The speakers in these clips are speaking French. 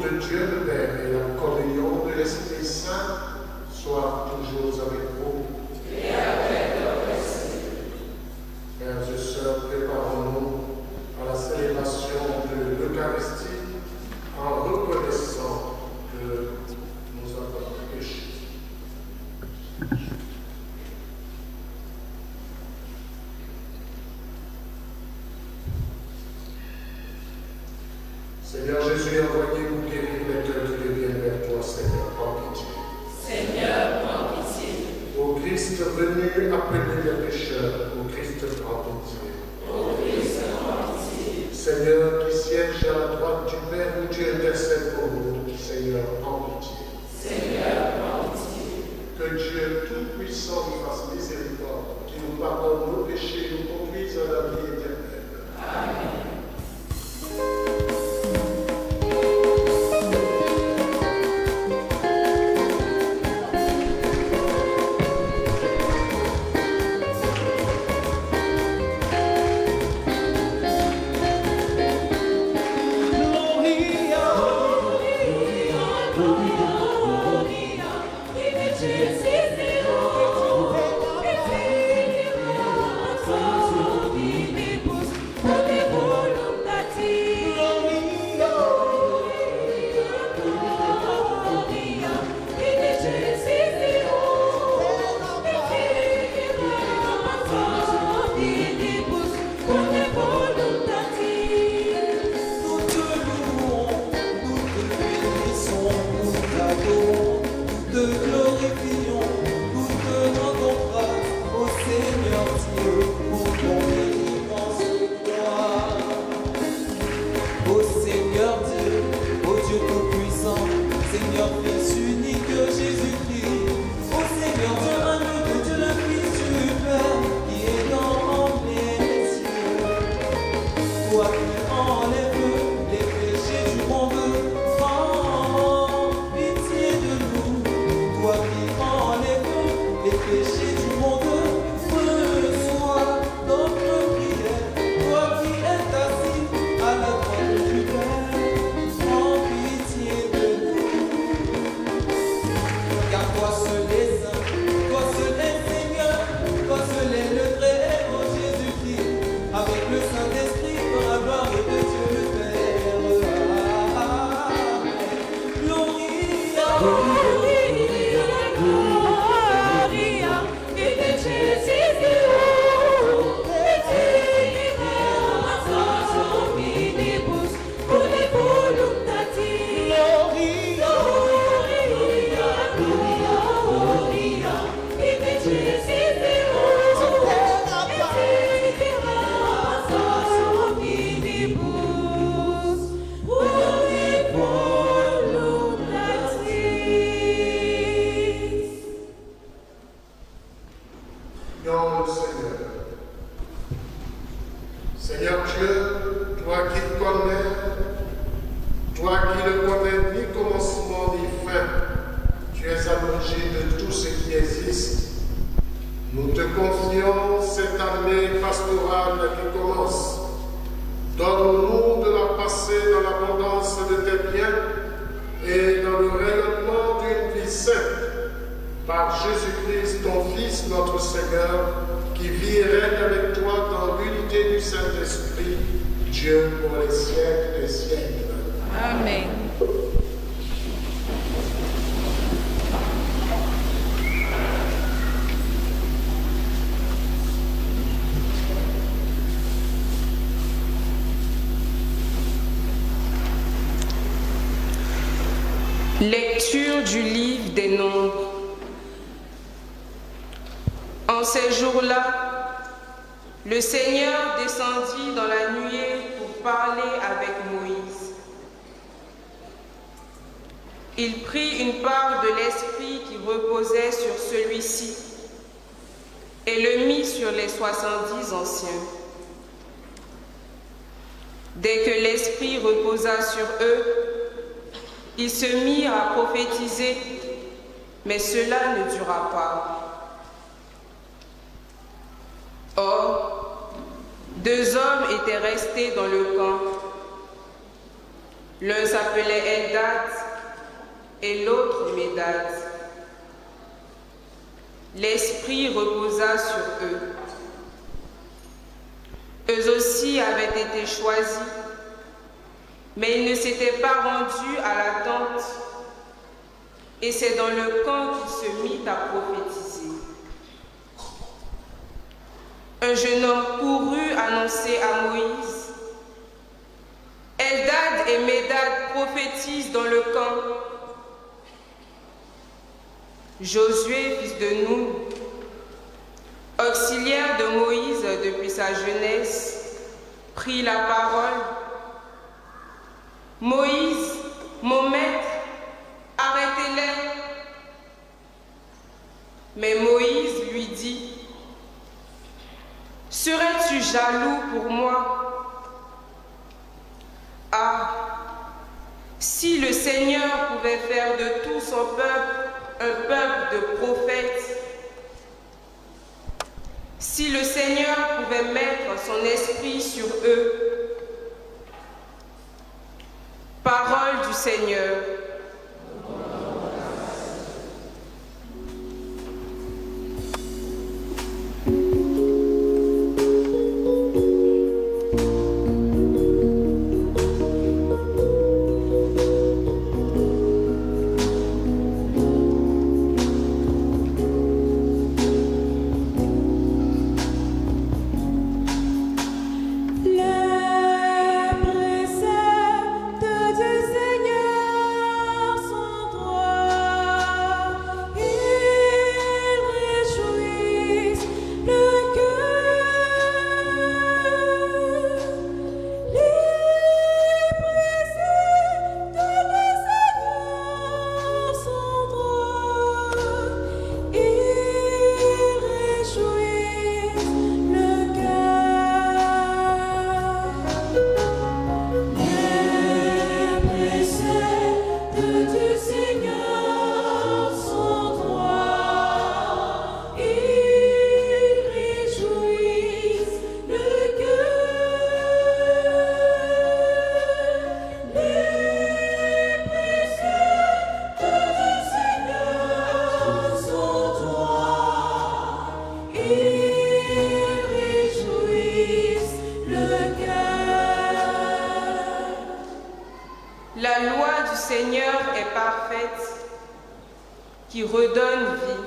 de Dieu le Père et la communion de l'Esprit Saint soient toujours avec vous. Et avec votre esprit. Frères et sœurs, préparons-nous à la célébration de l'Eucharistie en reconnaissant que nous avons péché. Seigneur Jésus, envoyez-vous guérir les cœurs qui deviennent vers toi, Seigneur, en pitié. Seigneur, prends pitié. Ô Christ venu appeler les pécheurs, ô Christ, prends pitié. Ô Christ, prends pitié. Seigneur, qui siège à la droite du Père, où tu intercèdes pour nous, Seigneur, prends pitié. Seigneur, prends pitié. Que Dieu Tout-Puissant nous fasse miséricorde, qui nous pardonne nos péchés et nous conduise à la vie éternelle. Amen. Lecture du livre des Nombres. En ces jours-là, le Seigneur descendit dans la nuée pour parler avec Moïse. Il prit une part de l'esprit qui reposait sur celui-ci et le mit sur les 70 anciens. Dès que l'esprit reposa sur eux, ils se mirent à prophétiser, mais cela ne dura pas. Or, 2 hommes étaient restés dans le camp, L'un s'appelait Eldad et l'autre Médad. L'Esprit reposa sur eux. Eux aussi avaient été choisis, mais ils ne s'étaient pas rendus à la tente, et c'est dans le camp qu'il se mit à prophétiser. Un jeune homme courut annoncer à Moïse: Eldad et Médad prophétisent dans le camp. Josué, fils de Nun, auxiliaire de Moïse depuis sa jeunesse, prit la parole. Moïse, mon maître, arrêtez-les. Mais Moïse lui dit: serais-tu jaloux pour moi? Ah, si le Seigneur pouvait faire de tout son peuple un peuple de prophètes, si le Seigneur pouvait mettre son esprit sur eux. Parole du Seigneur. La loi du Seigneur est parfaite, qui redonne vie.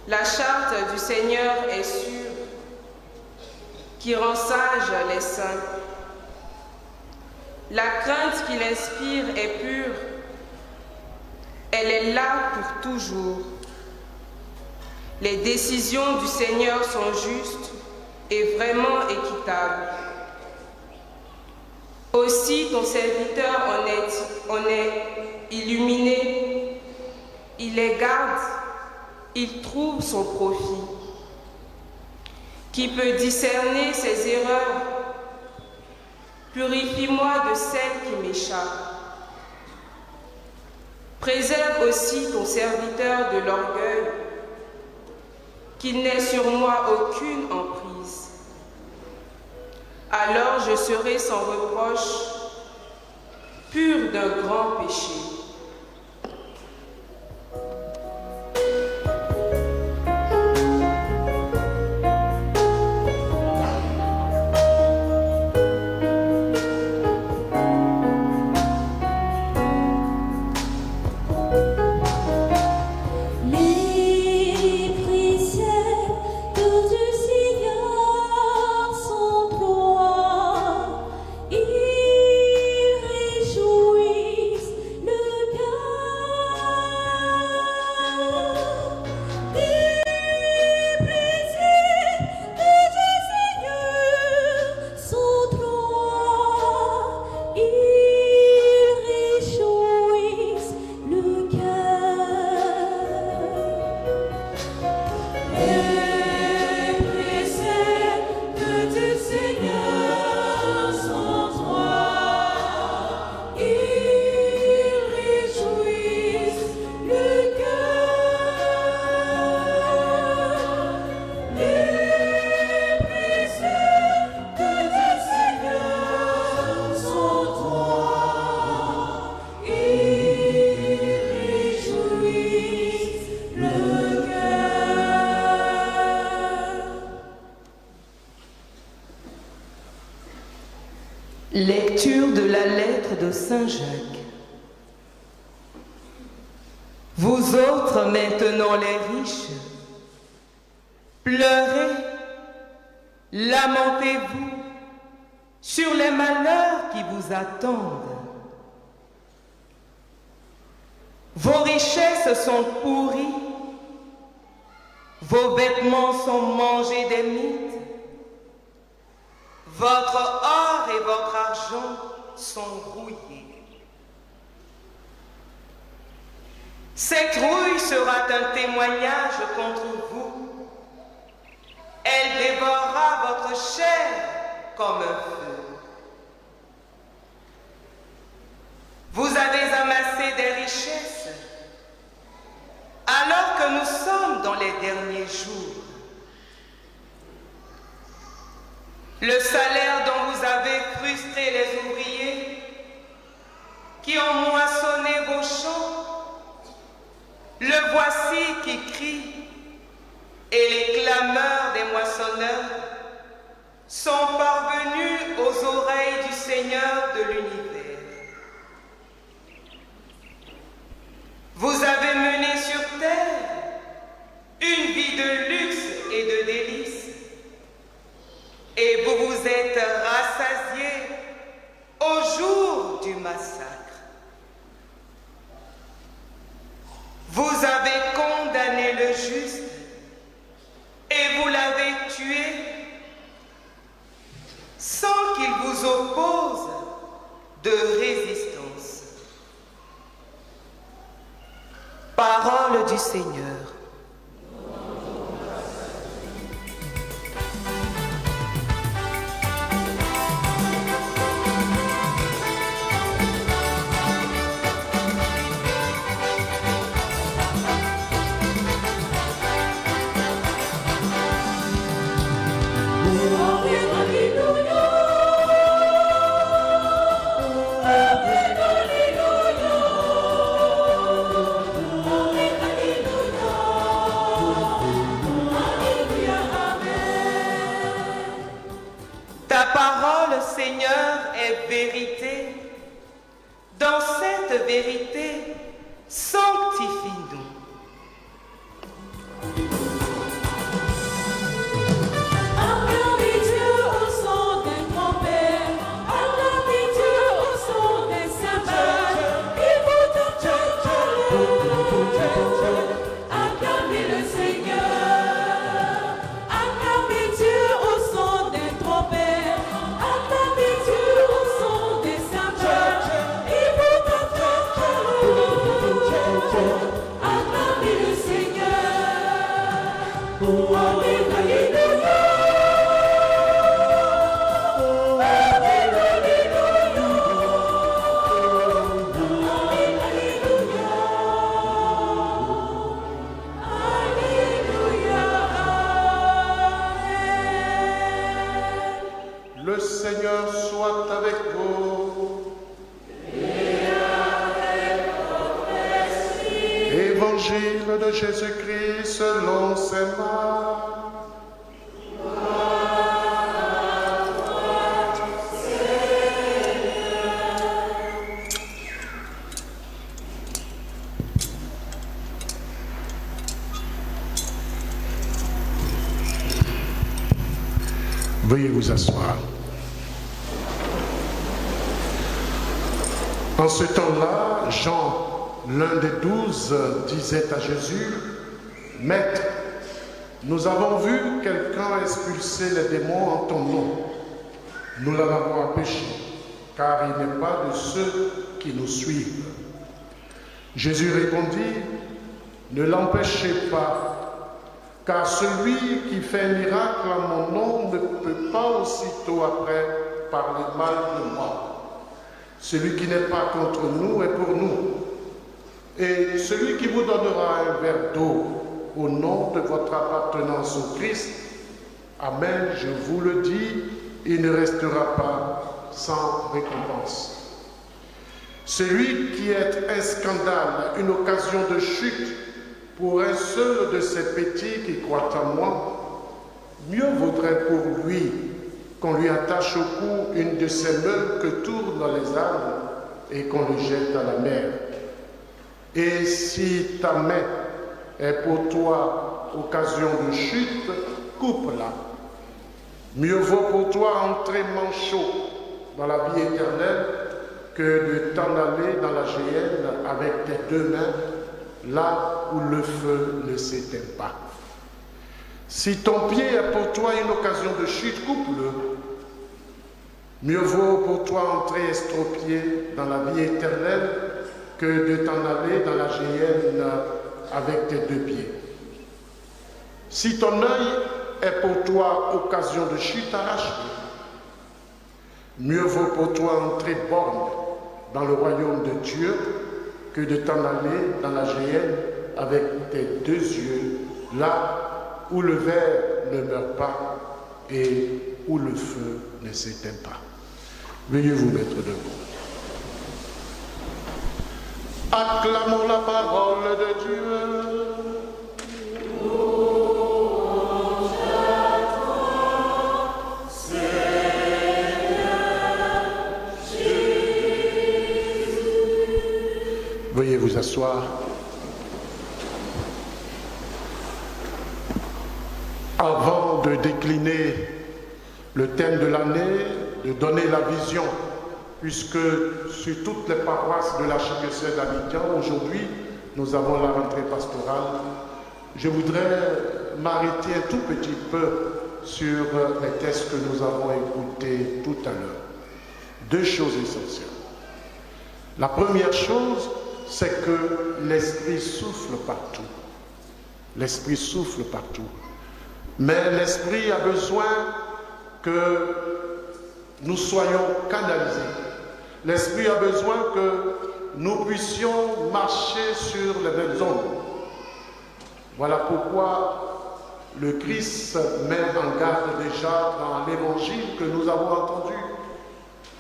La charte du Seigneur est sûre, qui rend sages les saints. La crainte qu'il inspire est pure, elle est là pour toujours. Les décisions du Seigneur sont justes et vraiment équitables. Aussi ton serviteur en est illuminé, il les garde, il trouve son profit. Qui peut discerner ses erreurs? Purifie-moi de celles qui m'échappent. Préserve aussi ton serviteur de l'orgueil, qu'il n'ait sur moi aucune emprise. Alors je serai sans reproche, pur d'un grand péché. Ils réjouissent le de Saint Jacques. Vous autres maintenant les riches, pleurez, lamentez-vous sur les malheurs qui vous attendent. Vos richesses sont pourries, vos vêtements sont mangés des mites, votre or et votre argent sont rouillés. Cette rouille sera un témoignage contre vous. Elle dévorera votre chair comme un feu. Vous avez amassé des richesses alors que nous sommes dans les derniers jours. Le salaire dont vous avez frustré les ouvriers qui ont moissonné vos champs, le voici qui crie, et les clameurs des moissonneurs sont parvenus aux oreilles du Seigneur de l'univers. Vous avez mené sur terre une vie de luxe et de délices, et vous vous êtes rassasiés au jour du massacre. Vous avez condamné le juste et vous l'avez tué sans qu'il vous oppose de résistance. Parole du Seigneur. Ta parole, Seigneur, est vérité. Dans cette vérité, sanctifie-nous. Le Seigneur soit avec vous. Évangile de Jésus-Christ selon saint Marc. Veuillez vous asseoir. En ce temps-là, Jean, l'un des 12, disait à Jésus, « Maître, nous avons vu quelqu'un expulser les démons en ton nom. Nous l'avons empêché, car il n'est pas de ceux qui nous suivent. » Jésus répondit, « Ne l'empêchez pas, car celui qui fait un miracle en mon nom ne peut pas aussitôt après parler mal de moi. Celui qui n'est pas contre nous est pour nous. Et celui qui vous donnera un verre d'eau au nom de votre appartenance au Christ, Amen, je vous le dis, il ne restera pas sans récompense. Celui qui est un scandale, une occasion de chute pour un seul de ces petits qui croient en moi, mieux vaudrait pour lui qu'on lui attache au cou une de ces meules que tournent les ânes et qu'on le jette à la mer. Et si ta main est pour toi occasion de chute, coupe-la. Mieux vaut pour toi entrer manchot dans la vie éternelle que de t'en aller dans la géhenne avec tes deux mains, là où le feu ne s'éteint pas. Si ton pied est pour toi une occasion de chute, coupe-le. Mieux vaut pour toi entrer estropié dans la vie éternelle que de t'en aller dans la géhenne avec tes deux pieds. Si ton œil est pour toi occasion de chute, arrache-le. Mieux vaut pour toi entrer borgne dans le royaume de Dieu que de t'en aller dans la géhenne avec tes deux yeux, là où le ver ne meurt pas et où le feu ne s'éteint pas. Veuillez vous mettre debout. Acclamons la parole de Dieu. Veuillez vous asseoir. Avant de décliner le thème de l'année, de donner la vision, puisque sur toutes les paroisses de l'archidiocèse d'Abidjan, aujourd'hui, nous avons la rentrée pastorale, je voudrais m'arrêter un tout petit peu sur les textes que nous avons écoutés tout à l'heure. Deux choses essentielles. La première chose, c'est que l'Esprit souffle partout. L'Esprit souffle partout. Mais l'Esprit a besoin que nous soyons canalisés. L'Esprit a besoin que nous puissions marcher sur les mêmes ondes. Voilà pourquoi le Christ met en garde déjà dans l'évangile que nous avons entendu.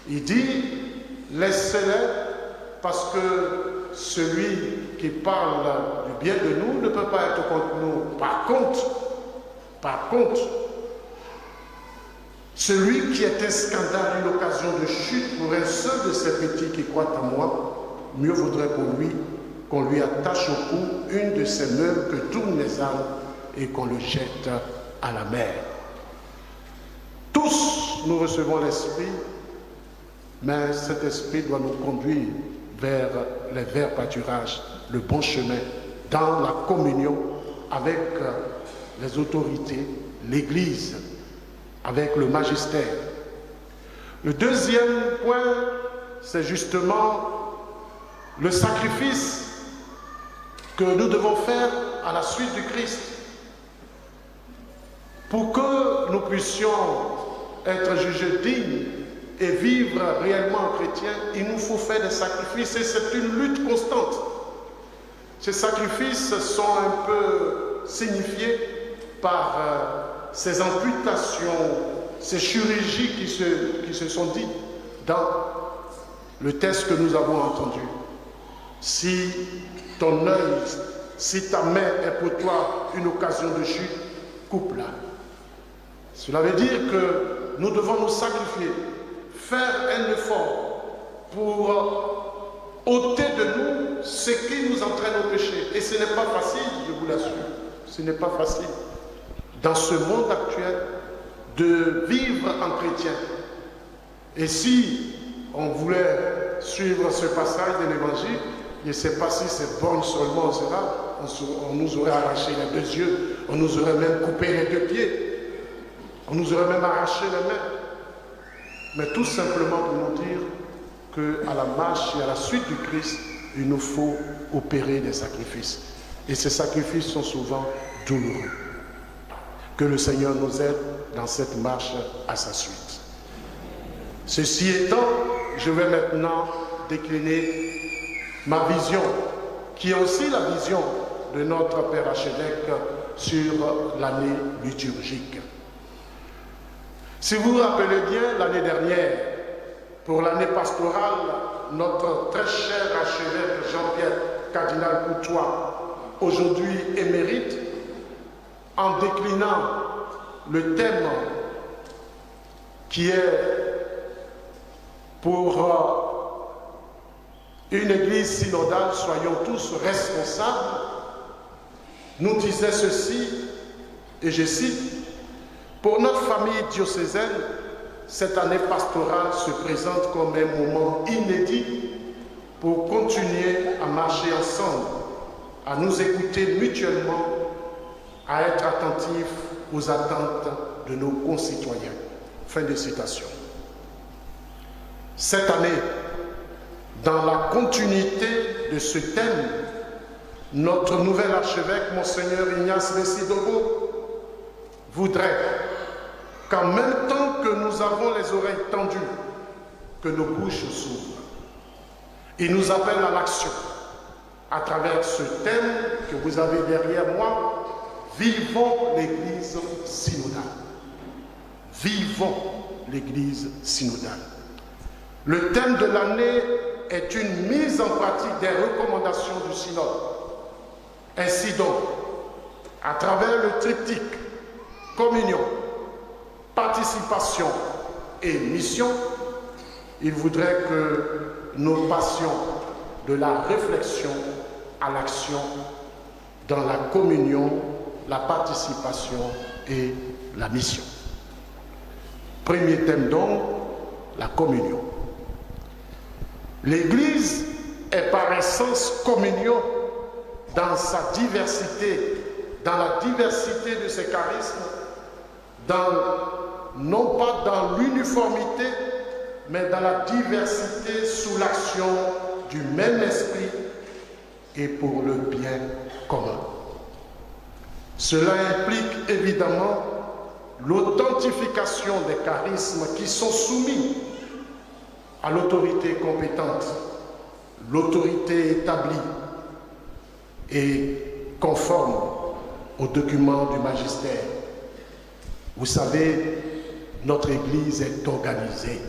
Il dit, laissez-les parce que celui qui parle du bien de nous ne peut pas être contre nous. Par contre, celui qui est un scandale, une occasion de chute pour un seul de ces petits qui croient en moi, mieux vaudrait pour lui qu'on lui attache au cou une de ces meules que tournent les âmes et qu'on le jette à la mer. Tous nous recevons l'Esprit, mais cet Esprit doit nous conduire vers les verts pâturages, le bon chemin, dans la communion avec les autorités, l'Église, avec le magistère. Le deuxième point, c'est justement le sacrifice que nous devons faire à la suite du Christ. Pour que nous puissions être jugés dignes et vivre réellement chrétiens, il nous faut faire des sacrifices et c'est une lutte constante. Ces sacrifices sont un peu signifiés par ces amputations, ces chirurgies qui se sont dites dans le texte que nous avons entendu. Si ton œil, si ta main est pour toi une occasion de chute, coupe-la. Cela veut dire que nous devons nous sacrifier, faire un effort pour ôter de nous ce qui nous entraîne au péché. Et ce n'est pas facile, je vous l'assure. Ce n'est pas facile, dans ce monde actuel, de vivre en chrétien. Et si on voulait suivre ce passage de l'Évangile, je ne sais pas si c'est bon seulement on nous aurait arraché les deux yeux, on nous aurait même coupé les deux pieds, on nous aurait même arraché les mains. Mais tout simplement pour nous dire qu'à la marche et à la suite du Christ, il nous faut opérer des sacrifices. Et ces sacrifices sont souvent douloureux. Que le Seigneur nous aide dans cette marche à sa suite. Ceci étant, je vais maintenant décliner ma vision, qui est aussi la vision de notre Père archevêque sur l'année liturgique. Si vous vous rappelez bien, l'année dernière, pour l'année pastorale, notre très cher archevêque Jean-Pierre Cardinal Coutois, aujourd'hui émérite, en déclinant le thème qui est pour une église synodale, soyons tous responsables, nous disait ceci, et je cite, « Pour notre famille diocésaine, cette année pastorale se présente comme un moment inédit pour continuer à marcher ensemble, à nous écouter mutuellement, à être attentifs aux attentes de nos concitoyens. » Fin de citation. Cette année, dans la continuité de ce thème, notre nouvel archevêque, Monseigneur Ignace Messi-Dogo, voudrait qu'en même temps que nous avons les oreilles tendues, que nos bouches s'ouvrent. Il nous appelle à l'action à travers ce thème que vous avez derrière moi. Vivons l'Église synodale. Vivons l'Église synodale. Le thème de l'année est une mise en pratique des recommandations du synode. Ainsi donc, à travers le triptyque communion, participation et mission, il voudrait que nous passions de la réflexion à l'action dans la communion, la participation et la mission. Premier thème donc, la communion. L'Église est par essence communion dans sa diversité, dans la diversité de ses charismes, non pas dans l'uniformité, mais dans la diversité sous l'action du même esprit et pour le bien commun. Cela implique évidemment l'authentification des charismes qui sont soumis à l'autorité compétente, l'autorité établie et conforme aux documents du magistère. Vous savez, notre Église est organisée.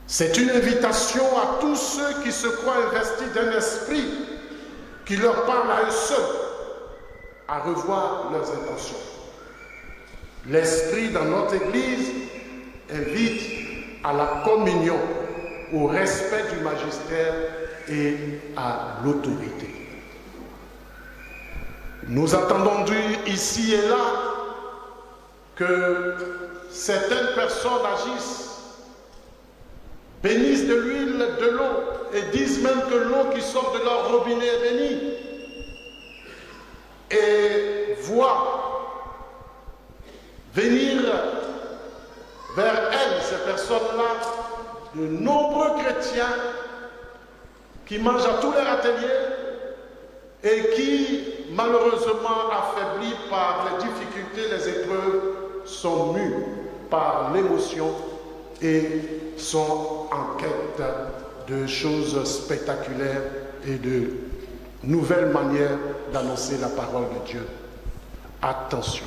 C'est une invitation à tous ceux qui se croient investis d'un esprit qui leur parle à eux seuls, à revoir leurs intentions. L'esprit dans notre Église invite à la communion, au respect du magistère et à l'autorité. Nous attendons ici et là que certaines personnes agissent, bénissent de l'huile, de l'eau, et disent même que l'eau qui sort de leur robinet est bénie, et voient venir vers elles, ces personnes-là, de nombreux chrétiens qui mangent à tous leurs ateliers et qui, malheureusement affaiblis par les difficultés, les épreuves, sont mus par l'émotion et sont en quête de choses spectaculaires et de nouvelles manières d'annoncer la parole de Dieu. Attention,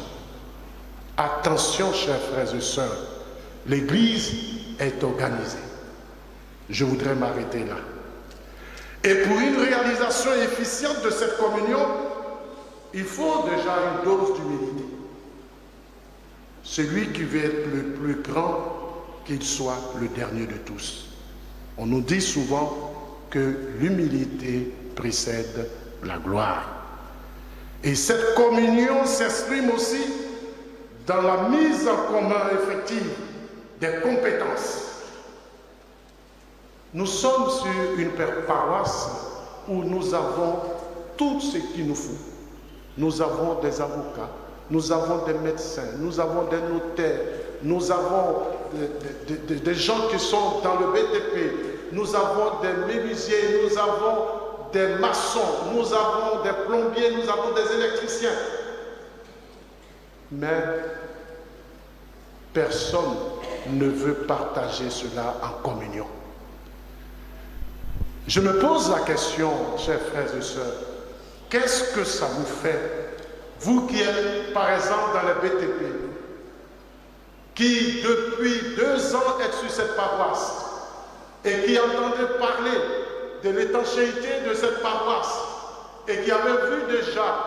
attention chers frères et sœurs, l'Église est organisée. Je voudrais m'arrêter là. Et pour une réalisation efficiente de cette communion, il faut déjà une dose d'humilité. Celui qui veut être le plus grand, qu'il soit le dernier de tous. On nous dit souvent que l'humilité précède la gloire. Et cette communion s'exprime aussi dans la mise en commun effective des compétences. Nous sommes sur une paroisse où nous avons tout ce qu'il nous faut. Nous avons des avocats, nous avons des médecins, nous avons des notaires, nous avons des gens qui sont dans le BTP, nous avons des menuisiers, nous avons des maçons, nous avons des plombiers, nous avons des électriciens. Mais personne ne veut partager cela en communion. Je me pose la question, chers frères et sœurs, qu'est-ce que ça vous fait, vous qui êtes par exemple dans le BTP, qui depuis 2 ans êtes sur cette paroisse et qui entendez parler de l'étanchéité de cette paroisse et qui avez vu déjà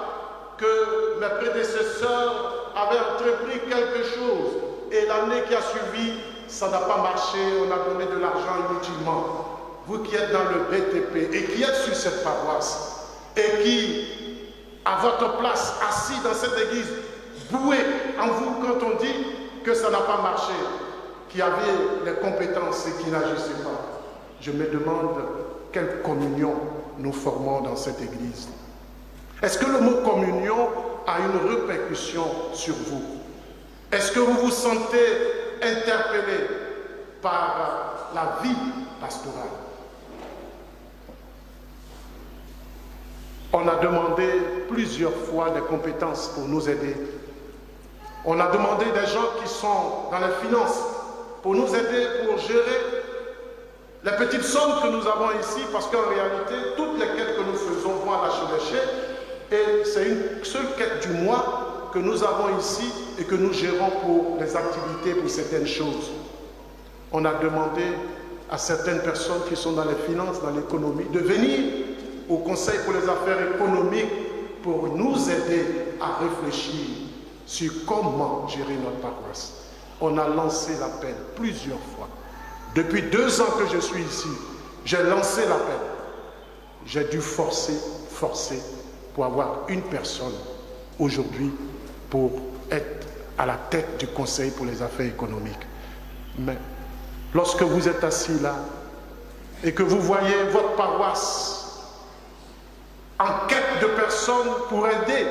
que mes prédécesseurs avaient entrepris quelque chose et l'année qui a suivi, ça n'a pas marché, on a donné de l'argent inutilement. vous qui êtes dans le BTP et qui êtes sur cette paroisse et qui, à votre place, assis dans cette église, bouez en vous quand on dit que ça n'a pas marché, qui avait les compétences et qui n'agissait pas. Je me demande quelle communion nous formons dans cette église. Est-ce que le mot communion a une répercussion sur vous? Est-ce que vous vous sentez interpellé par la vie pastorale? On a demandé plusieurs fois des compétences pour nous aider. On a demandé des gens qui sont dans les finances pour nous aider, pour gérer les petites sommes que nous avons ici, parce qu'en réalité, toutes les quêtes que nous faisons vont à l'archevêché, et c'est une seule quête du mois que nous avons ici et que nous gérons pour les activités, pour certaines choses. On a demandé à certaines personnes qui sont dans les finances, dans l'économie, de venir au Conseil pour les affaires économiques pour nous aider à réfléchir sur comment gérer notre paroisse. On a lancé l'appel plusieurs fois. Depuis 2 ans que je suis ici, j'ai lancé l'appel. J'ai dû forcer pour avoir une personne aujourd'hui pour être à la tête du Conseil pour les affaires économiques. Mais lorsque vous êtes assis là et que vous voyez votre paroisse en quête de personnes pour aider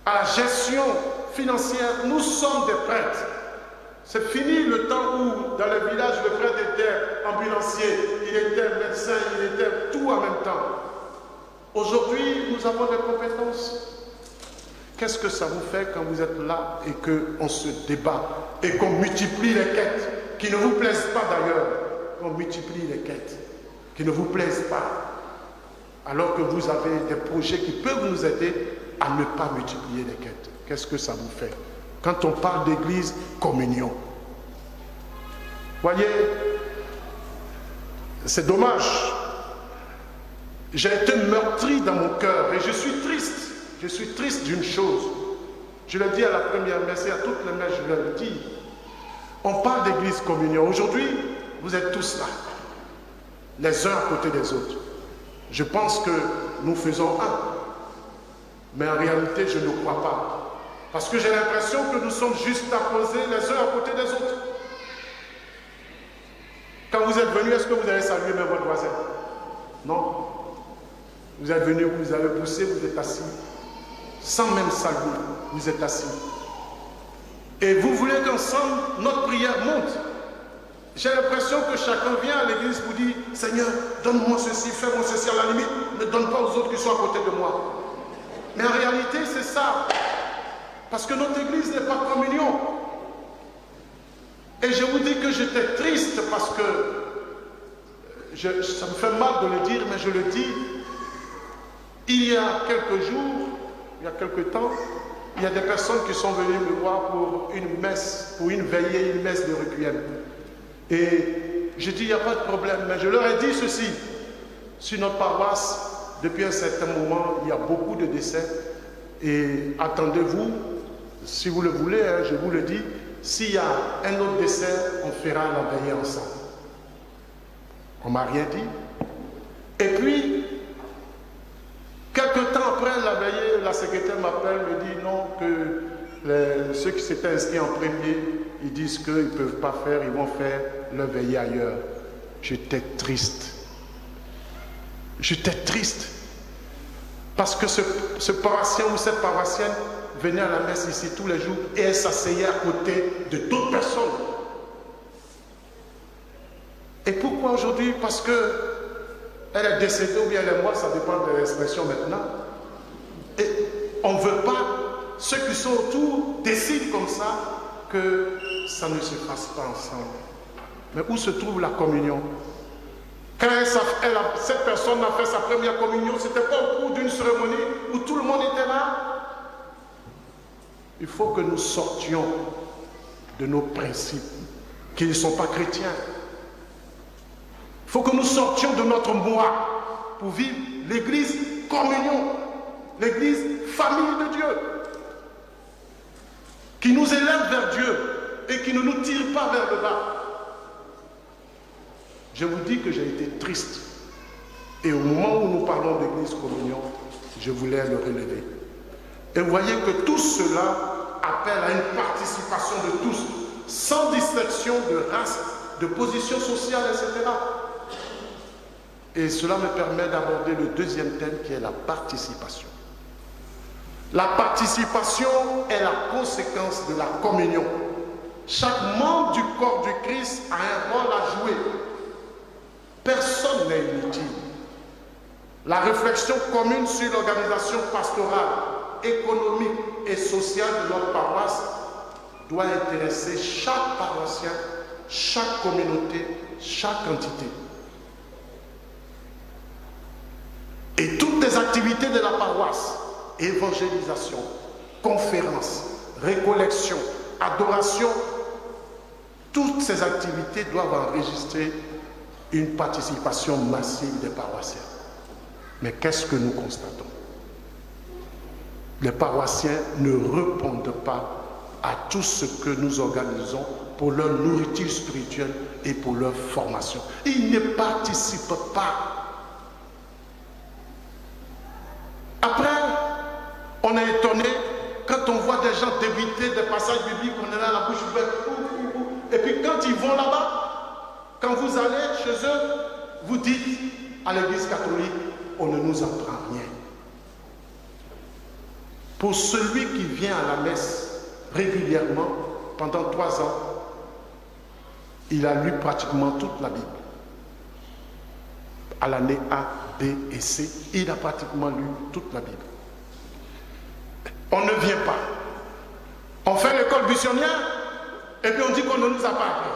à la gestion financière, nous sommes des prêtres. C'est fini le temps où dans le village le prêtre était ambulancier, il était médecin, il était tout en même temps. Aujourd'hui, nous avons des compétences. Qu'est-ce que ça vous fait quand vous êtes là et qu'on se débat et qu'on multiplie les quêtes, qui ne vous plaisent pas d'ailleurs, qu'on multiplie les quêtes, qui ne vous plaisent pas, alors que vous avez des projets qui peuvent nous aider à ne pas multiplier les quêtes? Qu'est-ce que ça vous fait? Quand on parle d'église, communion. Voyez, c'est dommage. J'ai été meurtri dans mon cœur et je suis triste. Je suis triste d'une chose. Je le dis à la première messe et à toutes les messes, je le dis. On parle d'église communion. Aujourd'hui, vous êtes tous là, les uns à côté des autres. Je pense que nous faisons un. Mais en réalité, je ne crois pas. Parce que j'ai l'impression que nous sommes juste apposés les uns à côté des autres. Quand vous êtes venus, est-ce que vous avez salué même votre voisin? Non. Vous êtes venus, vous avez poussé, vous êtes assis. Sans même saluer, vous êtes assis. Et vous voulez qu'ensemble, notre prière monte. J'ai l'impression que chacun vient à l'église pour dire, Seigneur, donne-moi ceci, fais-moi ceci, à la limite, ne donne pas aux autres qui sont à côté de moi. Mais en réalité, c'est ça. Parce que notre église n'est pas communion. Et je vous dis que j'étais triste parce que, ça me fait mal de le dire, mais je le dis, il y a quelques jours, il y a quelques temps, il y a des personnes qui sont venues me voir pour une messe, pour une veillée, une messe de requiem. Et j'ai dit, il n'y a pas de problème, mais je leur ai dit ceci, sur notre paroisse, depuis un certain moment, il y a beaucoup de décès, et attendez-vous, si vous le voulez, hein, je vous le dis, s'il y a un autre décès, on fera la veillée ensemble. On ne m'a rien dit. Et puis, quelques temps après la veillée, la secrétaire m'appelle, me dit non, que ceux qui s'étaient inscrits en premier, ils disent qu'ils ne peuvent pas faire, ils vont faire leur veillée ailleurs. J'étais triste. J'étais triste. Parce que ce paroissien ou cette paroissienne venait à la messe ici tous les jours et elle s'asseyait à côté de d'autres personnes. Et pourquoi aujourd'hui? Parce qu'elle est décédée ou bien elle est morte, ça dépend de l'expression maintenant. Et on ne veut pas, ceux qui sont autour décident comme ça que ça ne se fasse pas ensemble. Mais où se trouve la communion? Quand cette personne a fait sa première communion, ce n'était pas au cours d'une cérémonie où tout le monde était là. Il faut que nous sortions de nos principes qui ne sont pas chrétiens. Il faut que nous sortions de notre moi pour vivre l'église communion, l'église famille de Dieu, qui nous élève vers Dieu et qui ne nous tire pas vers le bas. Je vous dis que j'ai été triste. Et au moment où nous parlons d'église communion, je voulais le relever. Et vous voyez que tout cela appelle à une participation de tous, sans distinction de race, de position sociale, etc. Et cela me permet d'aborder le deuxième thème qui est la participation. La participation est la conséquence de la communion. Chaque membre du corps du Christ a un rôle à jouer. Personne n'est inutile. La réflexion commune sur l'organisation pastorale, économique et sociale de notre paroisse doit intéresser chaque paroissien, chaque communauté, chaque entité. Et toutes les activités de la paroisse, évangélisation, conférences, récollection, adoration, toutes ces activités doivent enregistrer une participation massive des paroissiens. Mais qu'est-ce que nous constatons? Les paroissiens ne répondent pas à tout ce que nous organisons pour leur nourriture spirituelle et pour leur formation. Ils ne participent pas. Après, on est étonné quand on voit des gens débiter des passages bibliques, on est là la bouche ouverte, et puis quand ils vont là-bas, quand vous allez chez eux, vous dites à l'église catholique, on ne nous apprend rien. Pour celui qui vient à la messe régulièrement, pendant 3 ans, il a lu pratiquement toute la Bible. À l'année A, B et C, il a pratiquement lu toute la Bible. On ne vient pas. On fait l'école buissonnière et puis on dit qu'on ne nous a pas appris.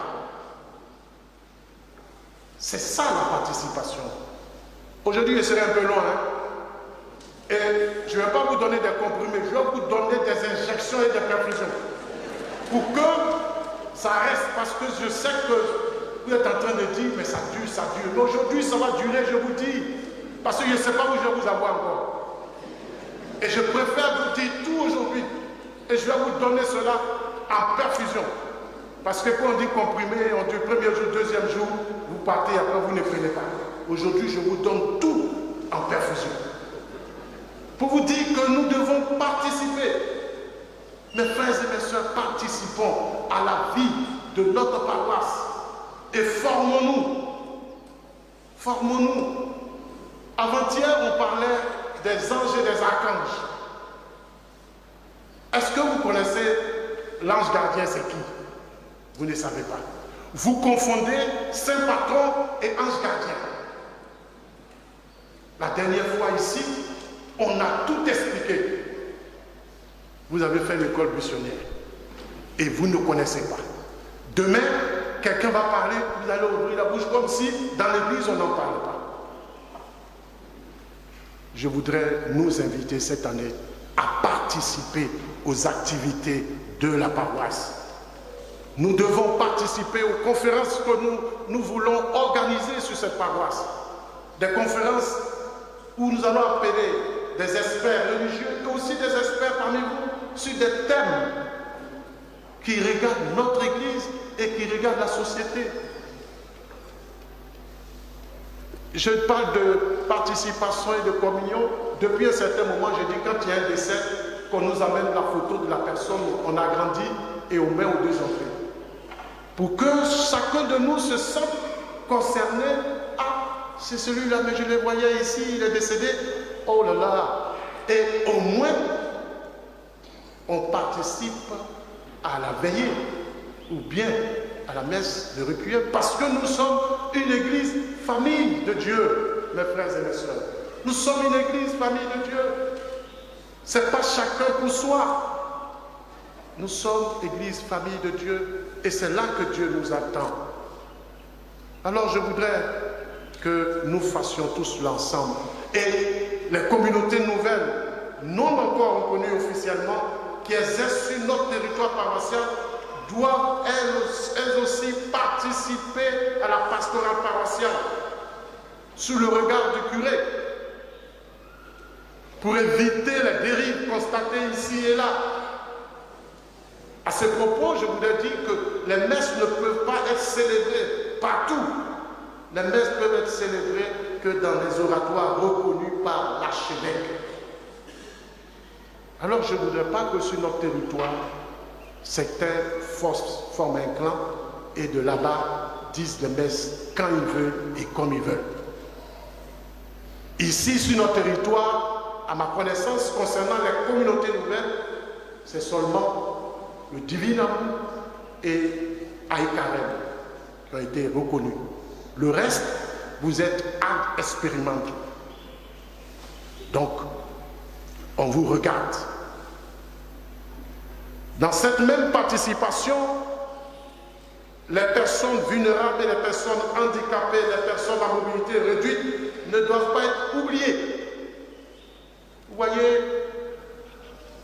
C'est ça la participation. Aujourd'hui, je serai un peu loin. Et je ne vais pas vous donner des comprimés, je vais vous donner des injections et des perfusions. Pour que ça reste, parce que je sais que vous êtes en train de dire, mais ça dure, ça dure. Mais aujourd'hui, ça va durer, je vous dis. Parce que je ne sais pas où je vais vous avoir encore. Et je préfère vous dire tout aujourd'hui. Et je vais vous donner cela en perfusion. Parce que quand on dit comprimé, on dit premier jour, deuxième jour, vous partez, après vous ne prenez pas. Aujourd'hui, je vous donne tout en perfusion. Pour vous dire que nous devons participer. Mes frères et mes sœurs, participons à la vie de notre paroisse. Et formons-nous. Formons-nous. Avant-hier, on parlait des anges et des archanges. Est-ce que vous connaissez l'ange gardien, c'est qui? Vous ne savez pas. Vous confondez saint patron et ange gardien. La dernière fois ici, on a tout expliqué. Vous avez fait l'école buissonnière et vous ne connaissez pas. Demain, quelqu'un va parler, vous allez ouvrir la bouche comme si dans l'église on n'en parle pas. Je voudrais nous inviter cette année à participer aux activités de la paroisse. Nous devons participer aux conférences que nous voulons organiser sur cette paroisse. Des conférences où nous allons appeler des experts religieux et aussi des experts parmi vous sur des thèmes qui regardent notre Église et qui regardent la société. Je parle de participation et de communion. Depuis un certain moment, je dis quand il y a un décès, qu'on nous amène la photo de la personne qu'on a grandi et on met aux 2 entrées. Pour que chacun de nous se sente concerné. Ah, c'est celui-là, mais je le voyais ici, il est décédé. Oh là là. Et au moins, on participe à la veillée ou bien à la messe de requiem parce que nous sommes une église famille de Dieu, mes frères et mes sœurs. Nous sommes une église famille de Dieu. Ce n'est pas chacun pour soi. Nous sommes église famille de Dieu et c'est là que Dieu nous attend. Alors je voudrais que nous fassions tous cela ensemble. Et les communautés nouvelles, non encore reconnues officiellement, qui exercent sur notre territoire paroissial, doivent elles aussi participer à la pastorale paroissiale sous le regard du curé pour éviter les dérives constatées ici et là. À ce propos, je voudrais dire que les messes ne peuvent pas être célébrées partout Les messes peuvent être célébrées que dans les oratoires reconnus par l'archevêque. Alors je ne voudrais pas que sur notre territoire, certains forment un clan et de là-bas disent les messes quand ils veulent et comme ils veulent. Ici, sur notre territoire, à ma connaissance, concernant les communautés nouvelles, c'est seulement le Divinum et Aïkarem qui ont été reconnus. Le reste, vous êtes ad experimentum. Donc, on vous regarde. Dans cette même participation, les personnes vulnérables et les personnes handicapées, les personnes à mobilité réduite ne doivent pas être oubliées. Vous voyez,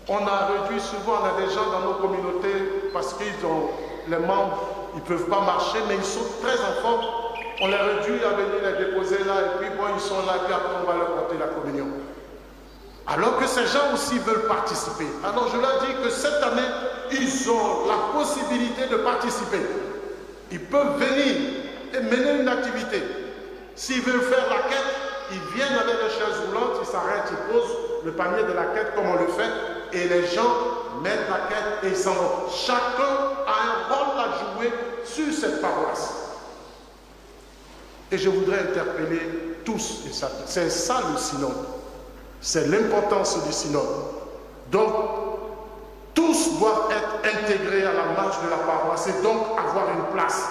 on a réduit souvent, on a des gens dans nos communautés parce qu'ils ont les membres, ils ne peuvent pas marcher, mais ils sont très en forme. On les réduit à venir les déposer là, et puis bon, ils sont là, et puis après on va leur porter la communion. Alors que ces gens aussi veulent participer. Alors je leur dis que cette année, ils ont la possibilité de participer. Ils peuvent venir et mener une activité. S'ils veulent faire la quête, ils viennent avec les chaises roulantes, ils s'arrêtent, ils posent le panier de la quête comme on le fait, et les gens mettent la quête et ils s'en vont. Chacun a un rôle à jouer sur cette paroisse. Et je voudrais interpeller tous, et c'est ça le synode. C'est l'importance du synode. Donc, tous doivent être intégrés à la marche de la paroisse et donc avoir une place,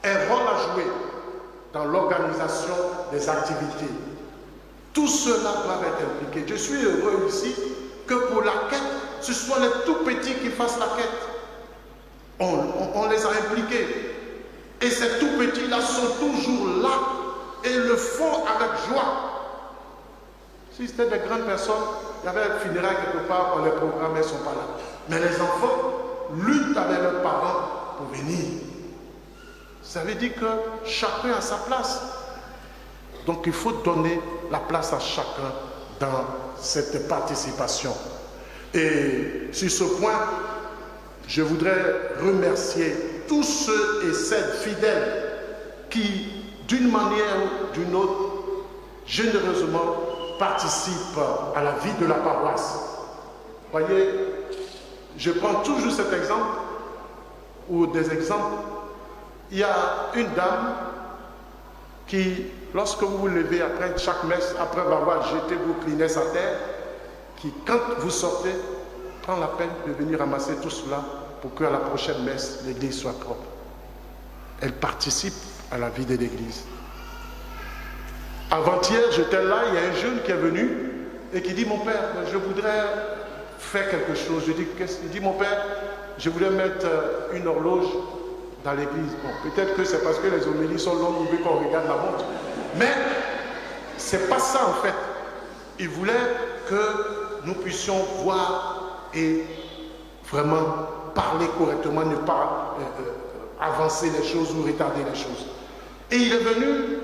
un rôle à jouer dans l'organisation des activités. Tous ceux-là doivent être impliqués. Je suis heureux ici que pour la quête, ce soit les tout petits qui fassent la quête. On les a impliqués. Et ces tout petits-là sont toujours là et le font avec joie. Si c'était des grandes personnes, il y avait un funérail quelque part, on les programmait, ils ne sont pas là. Mais les enfants luttent avec leurs parents pour venir. Ça veut dire que chacun a sa place. Donc il faut donner la place à chacun dans cette participation. Et sur ce point, je voudrais remercier tous ceux et celles fidèles qui, d'une manière ou d'une autre, généreusement participent à la vie de la paroisse. Voyez, je prends toujours cet exemple, ou des exemples. Il y a une dame qui, lorsque vous vous levez après chaque messe, après avoir jeté vos Kleenex à terre, qui, quand vous sortez, prend la peine de venir ramasser tout cela pour qu'à la prochaine messe, l'église soit propre. Elle participe à la vie de l'église. Avant-hier, j'étais là, il y a un jeune qui est venu et qui dit, mon père, je voudrais faire quelque chose. Je dis, qu'est-ce qu'il dit, mon père, je voudrais mettre une horloge dans l'église. Bon, peut-être que c'est parce que les homélies sont longues, il veut qu'on regarde la montre. Mais c'est pas ça en fait. Il voulait que nous puissions voir et vraiment parler correctement, ne pas avancer les choses ou retarder les choses. Et il est venu,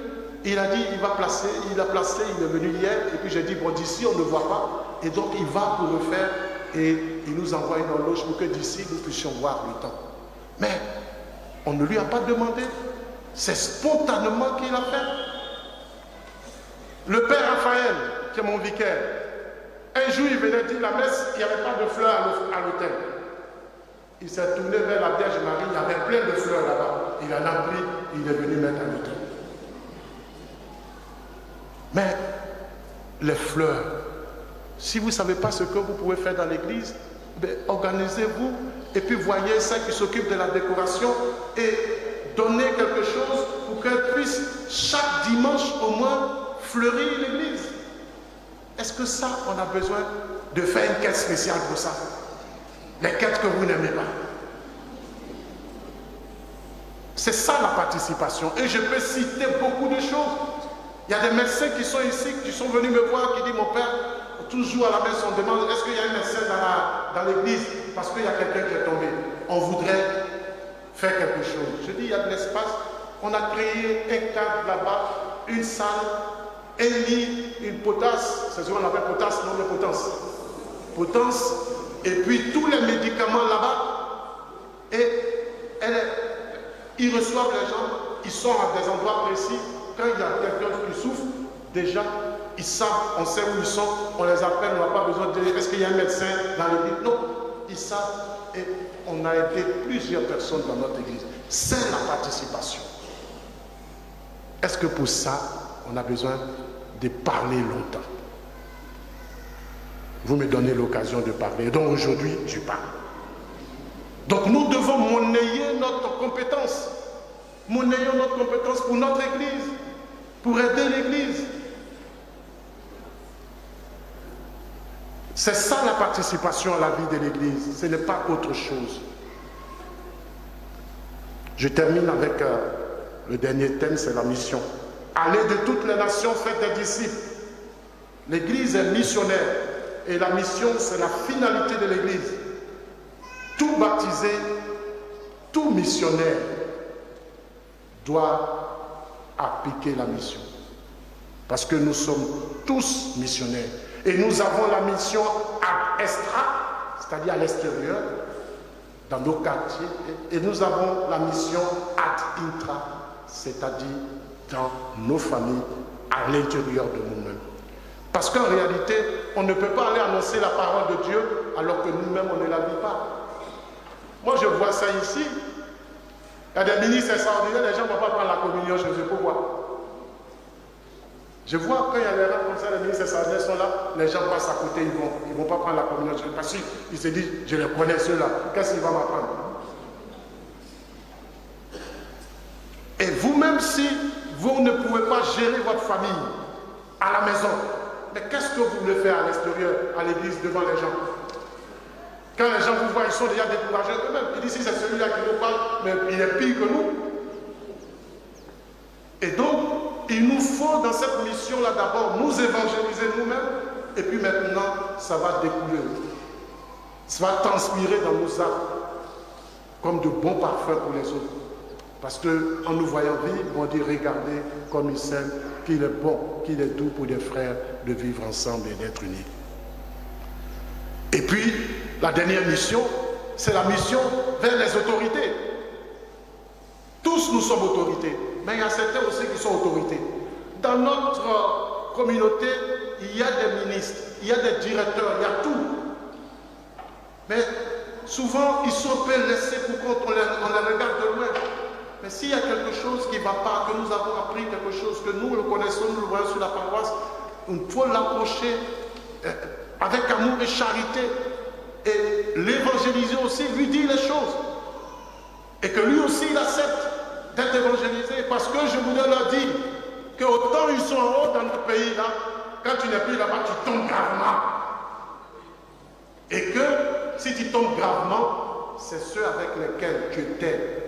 il a dit, il va placer, il a placé, il est venu hier, et puis j'ai dit, bon, d'ici on ne voit pas, et donc il va pour refaire, et il nous envoie une horloge pour que d'ici nous puissions voir le temps. Mais on ne lui a pas demandé, c'est spontanément qu'il a fait. Le père Raphaël, qui est mon vicaire, un jour il venait dire la messe, il n'y avait pas de fleurs à l'hôtel. Il s'est tourné vers la Vierge Marie, il y avait plein de fleurs là-bas. Il en a pris, il est venu mettre à l'hôtel. Mais les fleurs, si vous ne savez pas ce que vous pouvez faire dans l'église, organisez-vous et puis voyez ceux qui s'occupent de la décoration et donnez quelque chose pour qu'elle puisse chaque dimanche au moins fleurir l'église. Est-ce que ça, on a besoin de faire une quête spéciale pour ça? Les quêtes que vous n'aimez pas. C'est ça la participation. Et je peux citer beaucoup de choses. Il y a des médecins qui sont ici, qui sont venus me voir, qui disent, mon père, toujours à la messe, on demande, est-ce qu'il y a un médecin dans l'église? Parce qu'il y a quelqu'un qui est tombé. On voudrait faire quelque chose. Je dis, il y a de l'espace. On a créé un cadre là-bas, une salle, un lit, une potasse. C'est ce qu'on appelle potasse, non, mais potence. Potence. Et puis tous les médicaments là-bas. Et ils reçoivent les gens. ils sont à des endroits précis. Quand il y a quelqu'un qui souffre, déjà, ils savent, on sait où ils sont, on les appelle, on n'a pas besoin de dire est-ce qu'il y a un médecin dans l'église. Non, ils savent et on a aidé plusieurs personnes dans notre église. C'est la participation. Est-ce que pour ça, on a besoin de parler longtemps? Vous me donnez l'occasion de parler. Donc aujourd'hui, je parle. Donc nous devons monnayer notre compétence. Monnayons notre compétence pour notre église, pour aider l'église. C'est ça la participation à la vie de l'église. Ce n'est pas autre chose. Je termine avec le dernier thème, c'est la mission. Allez de toutes les nations, faites des disciples. L'église est missionnaire et la mission, c'est la finalité de l'église. Tout baptisé, tout missionnaire doit appliquer la mission. Parce que nous sommes tous missionnaires. Et nous avons la mission ad extra, c'est-à-dire à l'extérieur, dans nos quartiers. Et nous avons la mission ad intra, c'est-à-dire dans nos familles, à l'intérieur de nous-mêmes. Parce qu'en réalité, on ne peut pas aller annoncer la parole de Dieu alors que nous-mêmes, on ne la vit pas. Moi, je vois ça ici. Il y a des ministres extraordinaires, les gens ne vont pas prendre la communion chez eux. Pourquoi? Je vois quand il y a des rangs comme ça, les ministres extraordinaires sont là, les gens passent à côté, ils ne vont pas prendre la communion chez eux. Parce qu'ils se disent, je les connais ceux-là, qu'est-ce qu'il va m'apprendre? Et vous-même, si vous ne pouvez pas gérer votre famille à la maison, mais qu'est-ce que vous voulez faire à l'extérieur, à l'église, devant les gens? Quand les gens vous voient, ils sont déjà découragés eux-mêmes. Ils disent, si c'est celui-là qui nous parle, mais il est pire que nous. Et donc, il nous faut dans cette mission-là d'abord nous évangéliser nous-mêmes, et puis maintenant, ça va découler. Ça va transpirer dans nos âmes, comme de bons parfums pour les autres. Parce qu'en nous voyant vivre, ils vont dire, regardez comme ils s'aiment, qu'il est bon, qu'il est doux pour des frères de vivre ensemble et d'être unis. Et puis, la dernière mission, c'est la mission vers les autorités. Tous nous sommes autorités, mais il y a certains aussi qui sont autorités. Dans notre communauté, il y a des ministres, il y a des directeurs, il y a tout. Mais souvent, ils sont un peu laissés pour compte, on les regarde de loin. Mais s'il y a quelque chose qui ne va pas, que nous avons appris quelque chose, que nous le connaissons, nous le voyons sur la paroisse, il faut l'approcher avec amour et charité et l'évangéliser aussi, lui dire les choses. Et que lui aussi, il accepte d'être évangélisé. Parce que je voudrais leur dire qu'autant ils sont en haut dans notre pays, là, quand tu n'es plus là-bas, tu tombes gravement. Et que si tu tombes gravement, c'est ceux avec lesquels tu étais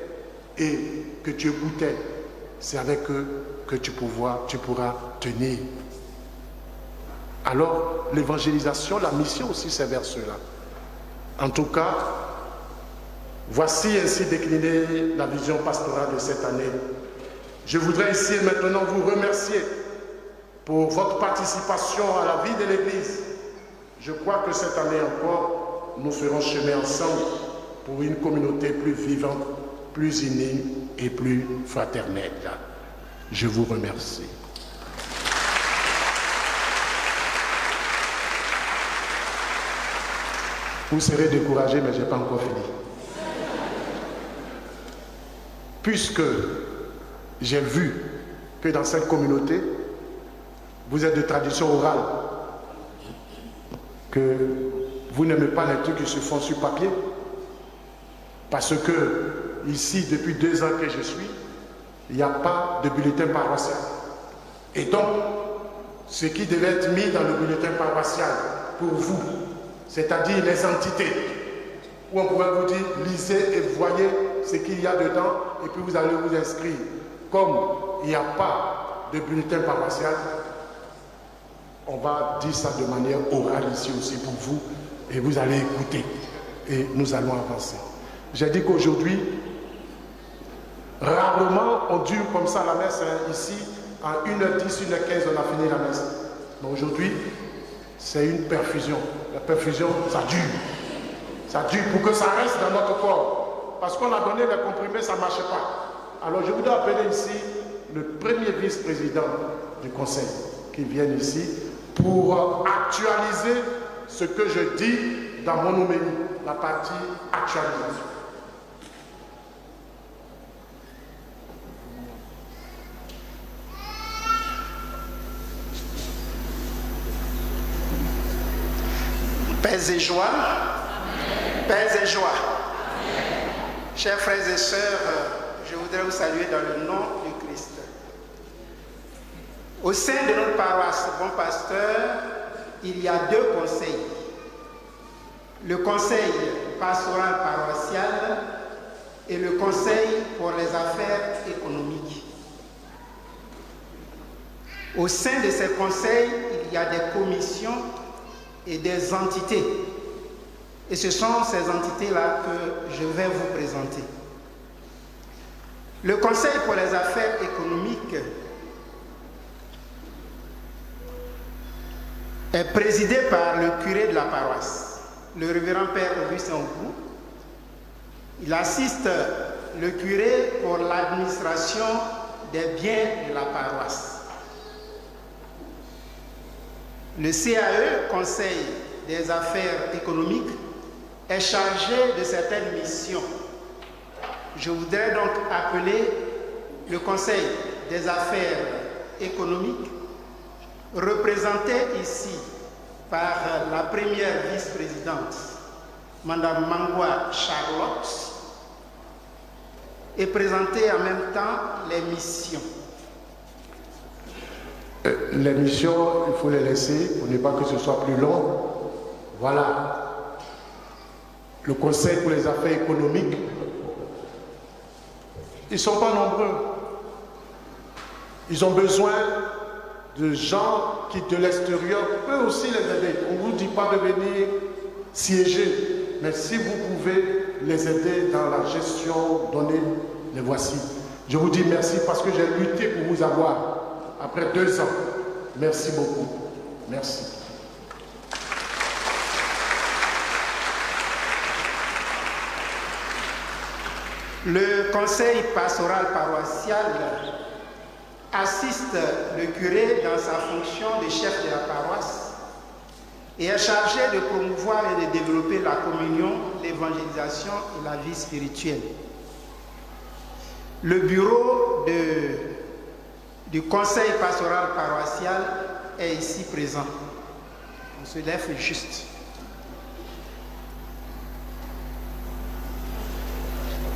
et que tu goûtais, c'est avec eux que tu pourras tenir. Alors, l'évangélisation, la mission aussi, c'est vers ceux-là. En tout cas, voici ainsi déclinée la vision pastorale de cette année. Je voudrais ici et maintenant vous remercier pour votre participation à la vie de l'Église. Je crois que cette année encore, nous ferons chemin ensemble pour une communauté plus vivante, plus unie et plus fraternelle. Je vous remercie. Vous serez découragés, mais je n'ai pas encore fini. Puisque j'ai vu que dans cette communauté, vous êtes de tradition orale, que vous n'aimez pas les trucs qui se font sur papier, parce que ici, depuis 2 ans que je suis, il n'y a pas de bulletin paroissial. Et donc, ce qui devait être mis dans le bulletin paroissial pour vous, c'est-à-dire les entités, où on pourrait vous dire, lisez et voyez ce qu'il y a dedans, et puis vous allez vous inscrire. Comme il n'y a pas de bulletin paroissial, on va dire ça de manière orale ici aussi pour vous, et vous allez écouter, et nous allons avancer. J'ai dit qu'aujourd'hui, rarement on dure comme ça la messe, hein. Ici, en 1h10, 1h15, on a fini la messe. Mais aujourd'hui, c'est une perfusion. La perfusion, ça dure. Ça dure pour que ça reste dans notre corps. Parce qu'on a donné les comprimés, ça ne marche pas. Alors je voudrais appeler ici le premier vice-président du conseil qui vient ici pour actualiser ce que je dis dans mon homélie, la partie actualisation. Paix et joie. Paix et joie. Chers frères et sœurs, je voudrais vous saluer dans le nom du Christ. Au sein de notre paroisse, bon pasteur, il y a deux conseils. Le conseil pastoral paroissial et le conseil pour les affaires économiques. Au sein de ces conseils, il y a des commissions et des entités. Et ce sont ces entités-là que je vais vous présenter. Le Conseil pour les affaires économiques est présidé par le curé de la paroisse, le révérend Père Augustin Ougou. Il assiste le curé pour l'administration des biens de la paroisse. Le CAE, Conseil des affaires économiques, est chargé de certaines missions. Je voudrais donc appeler le Conseil des affaires économiques, représenté ici par la première vice-présidente, Mme Mangwa Charlotte, et présenter en même temps les missions. Les missions, il faut les laisser pour ne pas que ce soit plus long. Voilà. Le Conseil pour les affaires économiques, ils ne sont pas nombreux. Ils ont besoin de gens qui, de l'extérieur, peuvent aussi les aider. On ne vous dit pas de venir siéger, mais si vous pouvez les aider dans la gestion donnée, les voici. Je vous dis merci parce que j'ai lutté pour vous avoir après 2 ans. Merci beaucoup. Merci. Le conseil pastoral paroissial assiste le curé dans sa fonction de chef de la paroisse et est chargé de promouvoir et de développer la communion, l'évangélisation et la vie spirituelle. Le bureau du conseil pastoral paroissial est ici présent. On se lève juste.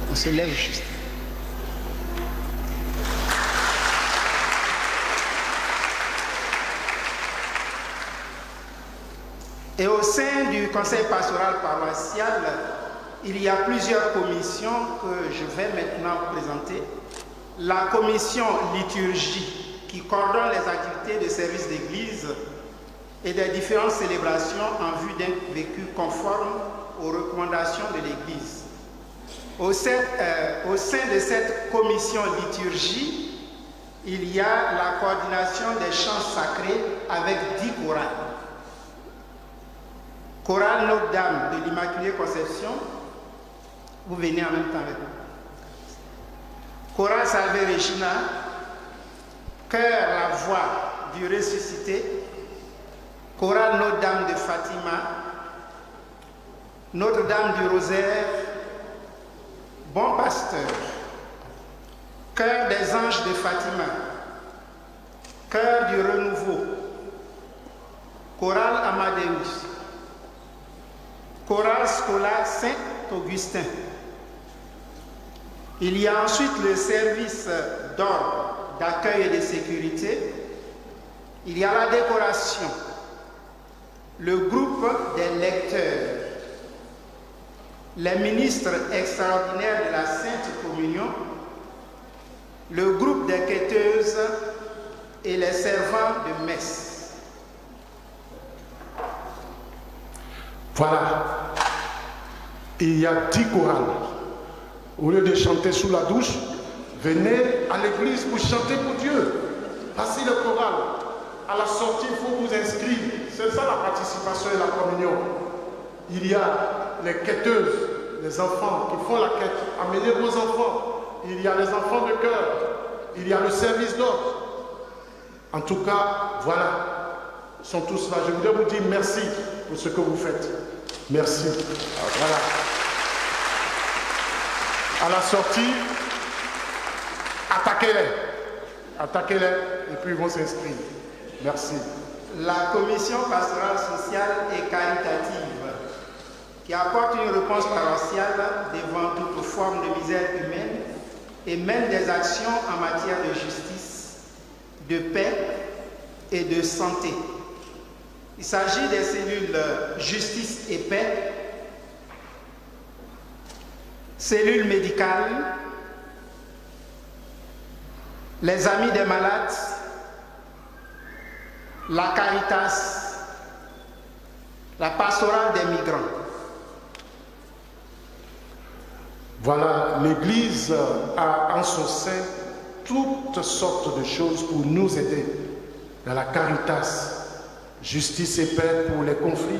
On se lève juste. Et au sein du conseil pastoral paroissial, il y a plusieurs commissions que je vais maintenant présenter. La commission liturgie qui coordonne les activités de service d'église et des différentes célébrations en vue d'un vécu conforme aux recommandations de l'église. Au sein de cette commission liturgie, il y a la coordination des chants sacrés avec 10 chorales. Chorale Notre-Dame de l'Immaculée Conception, vous venez en même temps avec nous. Chorale Salve Regina, Chœur la voix du ressuscité, Chorale Notre-Dame de Fatima, Notre-Dame du Rosaire, Bon Pasteur, Chœur des Anges de Fatima, Chœur du Renouveau, Chorale Amadeus, Chorale scolaire Saint-Augustin. Il y a ensuite le service d'ordre, d'accueil et de sécurité. Il y a la décoration, le groupe des lecteurs, les ministres extraordinaires de la Sainte Communion, le groupe des quêteuses et les servants de messe. Voilà. Il y a 10 chorales. Au lieu de chanter sous la douche, venez à l'église pour chanter pour Dieu. Passez le choral. À la sortie, il faut vous inscrire. C'est ça la participation et la communion. Il y a les quêteuses, les enfants qui font la quête. Amenez vos enfants. il y a les enfants de cœur, il y a le service d'ordre. En tout cas, voilà, ils sont tous là. Je voudrais vous dire merci pour ce que vous faites. Merci. Voilà. À la sortie, attaquez-les. Attaquez-les et puis ils vont s'inscrire. Merci. La commission pastorale sociale et caritative qui apporte une réponse paroissiale devant toute forme de misère humaine et mène des actions en matière de justice, de paix et de santé. Il s'agit des cellules justice et paix, cellules médicales, les amis des malades, la Caritas, la pastorale des migrants. Voilà, l'Église a en son sein toutes sortes de choses pour nous aider. Dans la Caritas, justice et paix pour les conflits.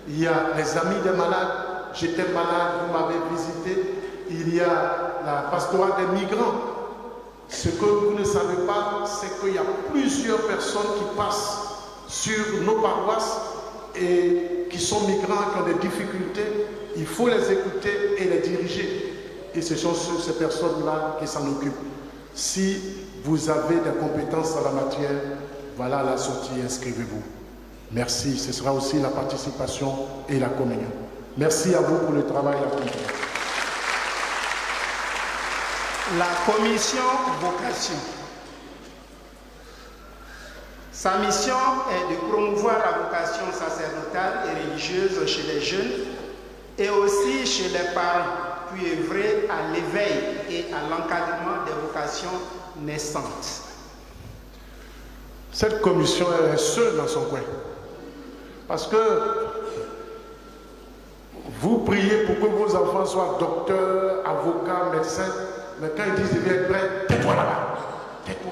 Il y a les amis des malades. J'étais malade, vous m'avez visité. Il y a la pastorale des migrants. Ce que vous ne savez pas, c'est qu'il y a plusieurs personnes qui passent sur nos paroisses et qui sont migrants, qui ont des difficultés. Il faut les écouter et les diriger. Et ce sont ces personnes-là qui s'en occupent. Si vous avez des compétences dans la matière, voilà la sortie, inscrivez-vous. Merci. Ce sera aussi la participation et la communion. Merci à vous pour le travail accompli. La commission vocation. Sa mission est de promouvoir la vocation sacerdotale et religieuse chez les jeunes et aussi chez les parents, puis œuvrer à l'éveil et à l'encadrement des vocations naissantes. Cette commission est seule dans son coin. Parce que vous priez pour que vos enfants soient docteurs, avocats, médecins, mais quand ils disent qu'ils viennent prêtres, tais-toi là-bas, tais-toi.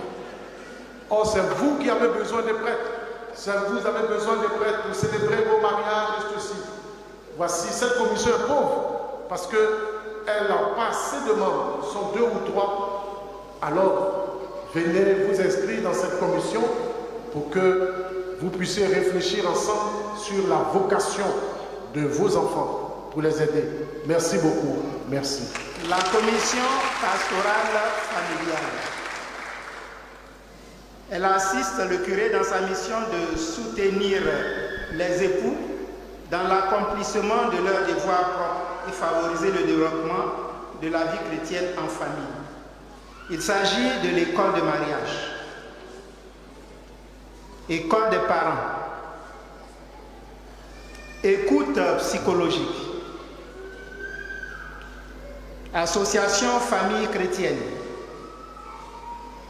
Or, c'est vous qui avez besoin de prêtres. Vous avez besoin de prêtres pour célébrer vos mariages et ceci. Voici, cette commission est pauvre parce qu'elle n'a pas assez de membres, ce sont 2 ou 3. Alors, venez vous inscrire dans cette commission pour que vous puissiez réfléchir ensemble sur la vocation de vos enfants pour les aider. Merci beaucoup. Merci. La commission pastorale familiale. Elle assiste le curé dans sa mission de soutenir les époux dans l'accomplissement de leurs devoirs propres et favoriser le développement de la vie chrétienne en famille. Il s'agit de l'école de mariage, école des parents, écoute psychologique, association famille chrétienne,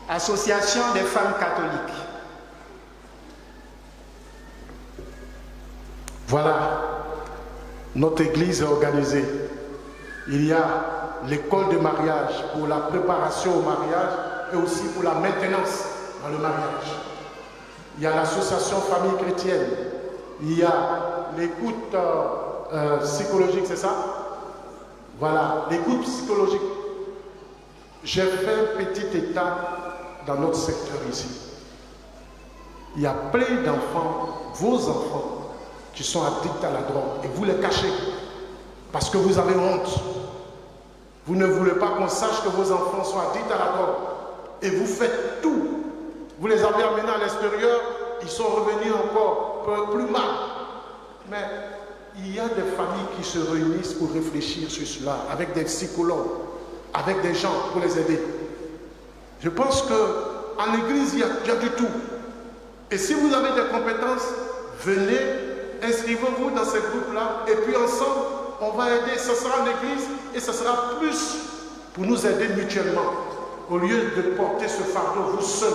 association des femmes catholiques. Voilà, notre église est organisée. Il y a l'école de mariage pour la préparation au mariage et aussi pour la maintenance dans le mariage. Il y a l'association famille chrétienne. Il y a l'écoute psychologique, c'est ça? Voilà, l'écoute psychologique. J'ai fait un petit état dans notre secteur ici. Il y a plein d'enfants, vos enfants, qui sont addicts à la drogue et vous les cachez parce que vous avez honte. Vous ne voulez pas qu'on sache que vos enfants sont addicts à la drogue et vous faites tout. Vous les avez amenés à l'extérieur, ils sont revenus encore plus mal. Mais il y a des familles qui se réunissent pour réfléchir sur cela avec des psychologues, avec des gens pour les aider. Je pense qu'en église, il y a du tout. Et si vous avez des compétences, venez, inscrivez-vous dans ces groupes-là et puis ensemble, on va aider. Ce sera l'église et ce sera plus pour nous aider mutuellement. Au lieu de porter ce fardeau, vous seuls.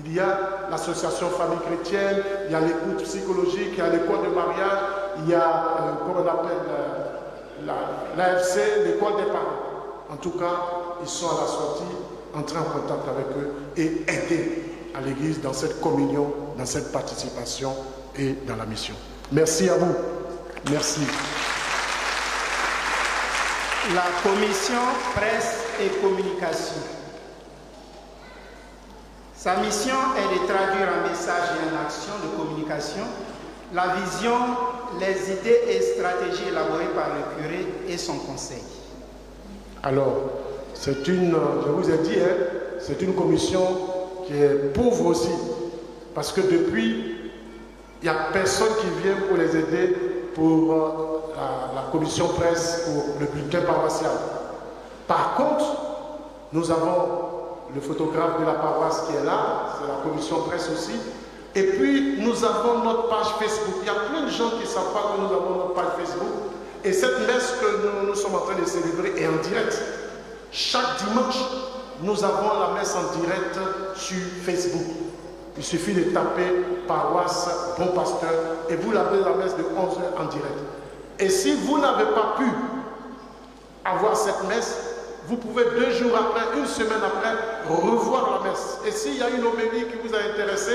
Il y a l'association famille chrétienne, il y a l'écoute psychologique, il y a l'école de mariage, il y a, comment on appelle, l'AFC, l'école des parents. En tout cas, ils sont à la sortie, entrez en contact avec eux et aidez à l'église dans cette communion, dans cette participation et dans la mission. Merci à vous. Merci. La commission presse et communication. Sa mission est de traduire en message et en action de communication la vision, les idées et stratégies élaborées par le curé et son conseil. Alors, c'est une, je vous ai dit, c'est une commission qui est pauvre aussi, parce que depuis, il n'y a personne qui vient pour les aider pour la commission presse, pour le bulletin paroissial. Par contre, nous avons le photographe de la paroisse qui est là, c'est la commission presse aussi. Et puis, nous avons notre page Facebook. Il y a plein de gens qui ne savent pas que nous avons notre page Facebook. Et cette messe que nous sommes en train de célébrer est en direct. Chaque dimanche, nous avons la messe en direct sur Facebook. Il suffit de taper paroisse, bon pasteur, et vous l'avez la messe de 11h en direct. Et si vous n'avez pas pu avoir cette messe, vous pouvez 2 jours après, 1 semaine après, revoir la messe. Et s'il y a une homélie qui vous a intéressé,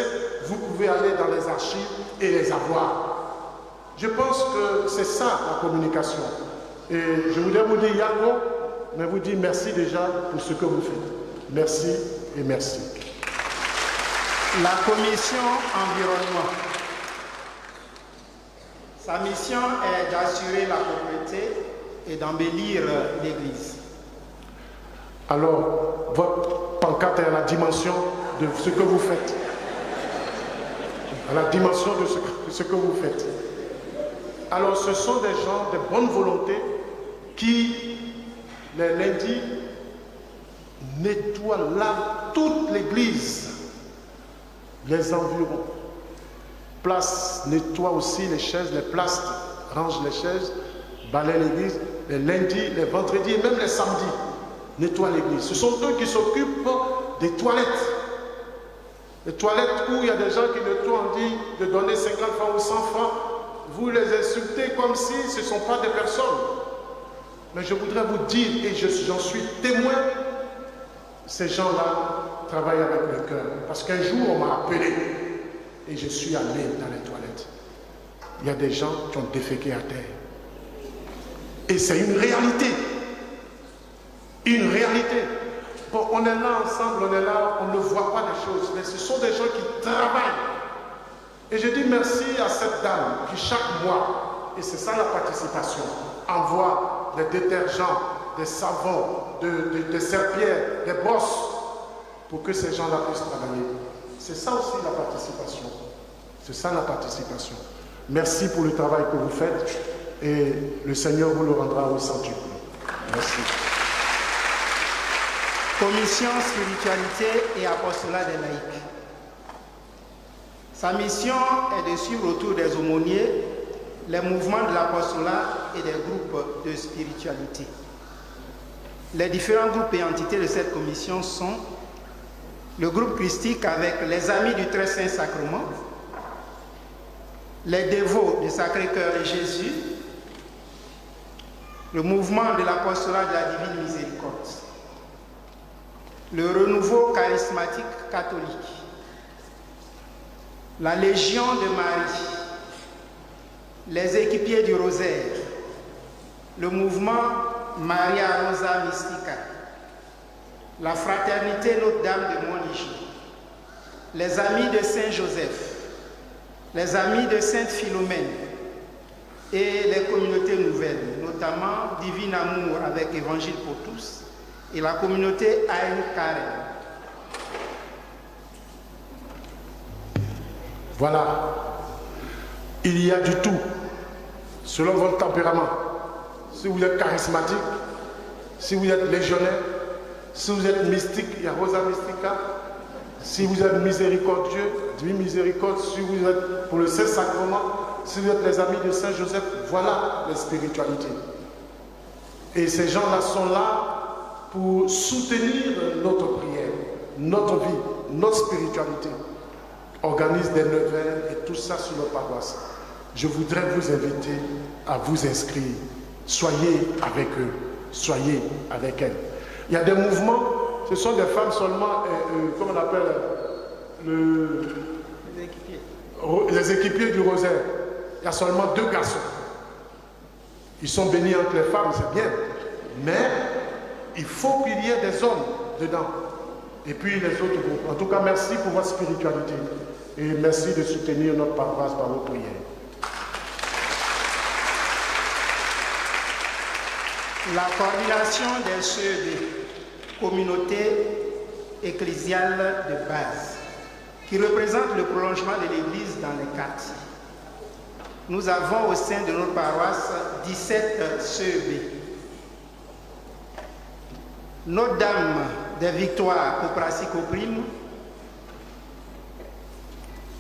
vous pouvez aller dans les archives et les avoir. Je pense que c'est ça la communication. Et je voudrais vous dire Yago, mais vous dire merci déjà pour ce que vous faites. Merci et merci. La commission environnement. Sa mission est d'assurer la propreté et d'embellir l'église. Alors, votre pancarte est à la dimension de ce que vous faites. À la dimension de ce que vous faites. Alors, ce sont des gens de bonne volonté qui, les lundis, nettoient là toute l'église, les environs. Place, nettoie aussi les chaises, les places, range les chaises, balaye l'église, les lundis, les vendredis et même les samedis. Nettoie l'église. Ce sont eux qui s'occupent des toilettes. Les toilettes où il y a des gens qui nettoient, on dit de donner 50 francs ou 100 francs. Vous les insultez comme si ce ne sont pas des personnes. Mais je voudrais vous dire, et j'en suis témoin, ces gens-là travaillent avec le cœur. Parce qu'un jour, on m'a appelé et je suis allé dans les toilettes. Il y a des gens qui ont déféqué à terre. Et c'est une réalité. Une réalité. Bon, on est là ensemble, on est là, on ne voit pas les choses, mais ce sont des gens qui travaillent. Et je dis merci à cette dame qui chaque mois, et c'est ça la participation, envoie des détergents, des savons, des serpillères, des brosses, pour que ces gens-là puissent travailler. C'est ça aussi la participation. C'est ça la participation. Merci pour le travail que vous faites, et le Seigneur vous le rendra au centuple. Merci. Commission spiritualité et apostolat des laïcs. Sa mission est de suivre autour des aumôniers les mouvements de l'apostolat et des groupes de spiritualité. Les différents groupes et entités de cette commission sont le groupe christique avec les amis du Très Saint Sacrement, les dévots du Sacré-Cœur de Jésus, le mouvement de l'apostolat de la Divine Miséricorde, le renouveau charismatique catholique, la Légion de Marie, les équipiers du Rosaire, le mouvement Maria Rosa Mystica, la Fraternité Notre-Dame de Montligier, les Amis de Saint-Joseph, les Amis de Sainte Philomène et les communautés nouvelles, notamment Divine Amour avec Évangile pour tous, et la communauté Aïn Karen. Voilà. Il y a du tout, selon votre tempérament. Si vous êtes charismatique, si vous êtes légionnaire, si vous êtes mystique, il y a Rosa Mystica. Si vous êtes miséricordieux, Divine Miséricorde. Si vous êtes pour le Saint-Sacrement, si vous êtes les amis de Saint-Joseph, voilà les spiritualités. Et ces gens-là sont là pour soutenir notre prière, notre vie, notre spiritualité. Organise des neuvaines et tout ça sur nos paroisses. Je voudrais vous inviter à vous inscrire. Soyez avec eux, soyez avec elles. Il y a des mouvements, ce sont des femmes seulement, comment on appelle, les équipiers du rosaire. Il y a seulement 2 garçons. Ils sont bénis entre les femmes, c'est bien. mais il faut qu'il y ait des hommes dedans. Et puis les autres groupes. En tout cas, merci pour votre spiritualité. Et merci de soutenir notre paroisse par vos prières. La coordination des CED, communauté ecclésiale de base, qui représente le prolongement de l'Église dans les quartiers. Nous avons au sein de notre paroisse 17 CEB. Notre-Dame des Victoires, Copracy Coprime,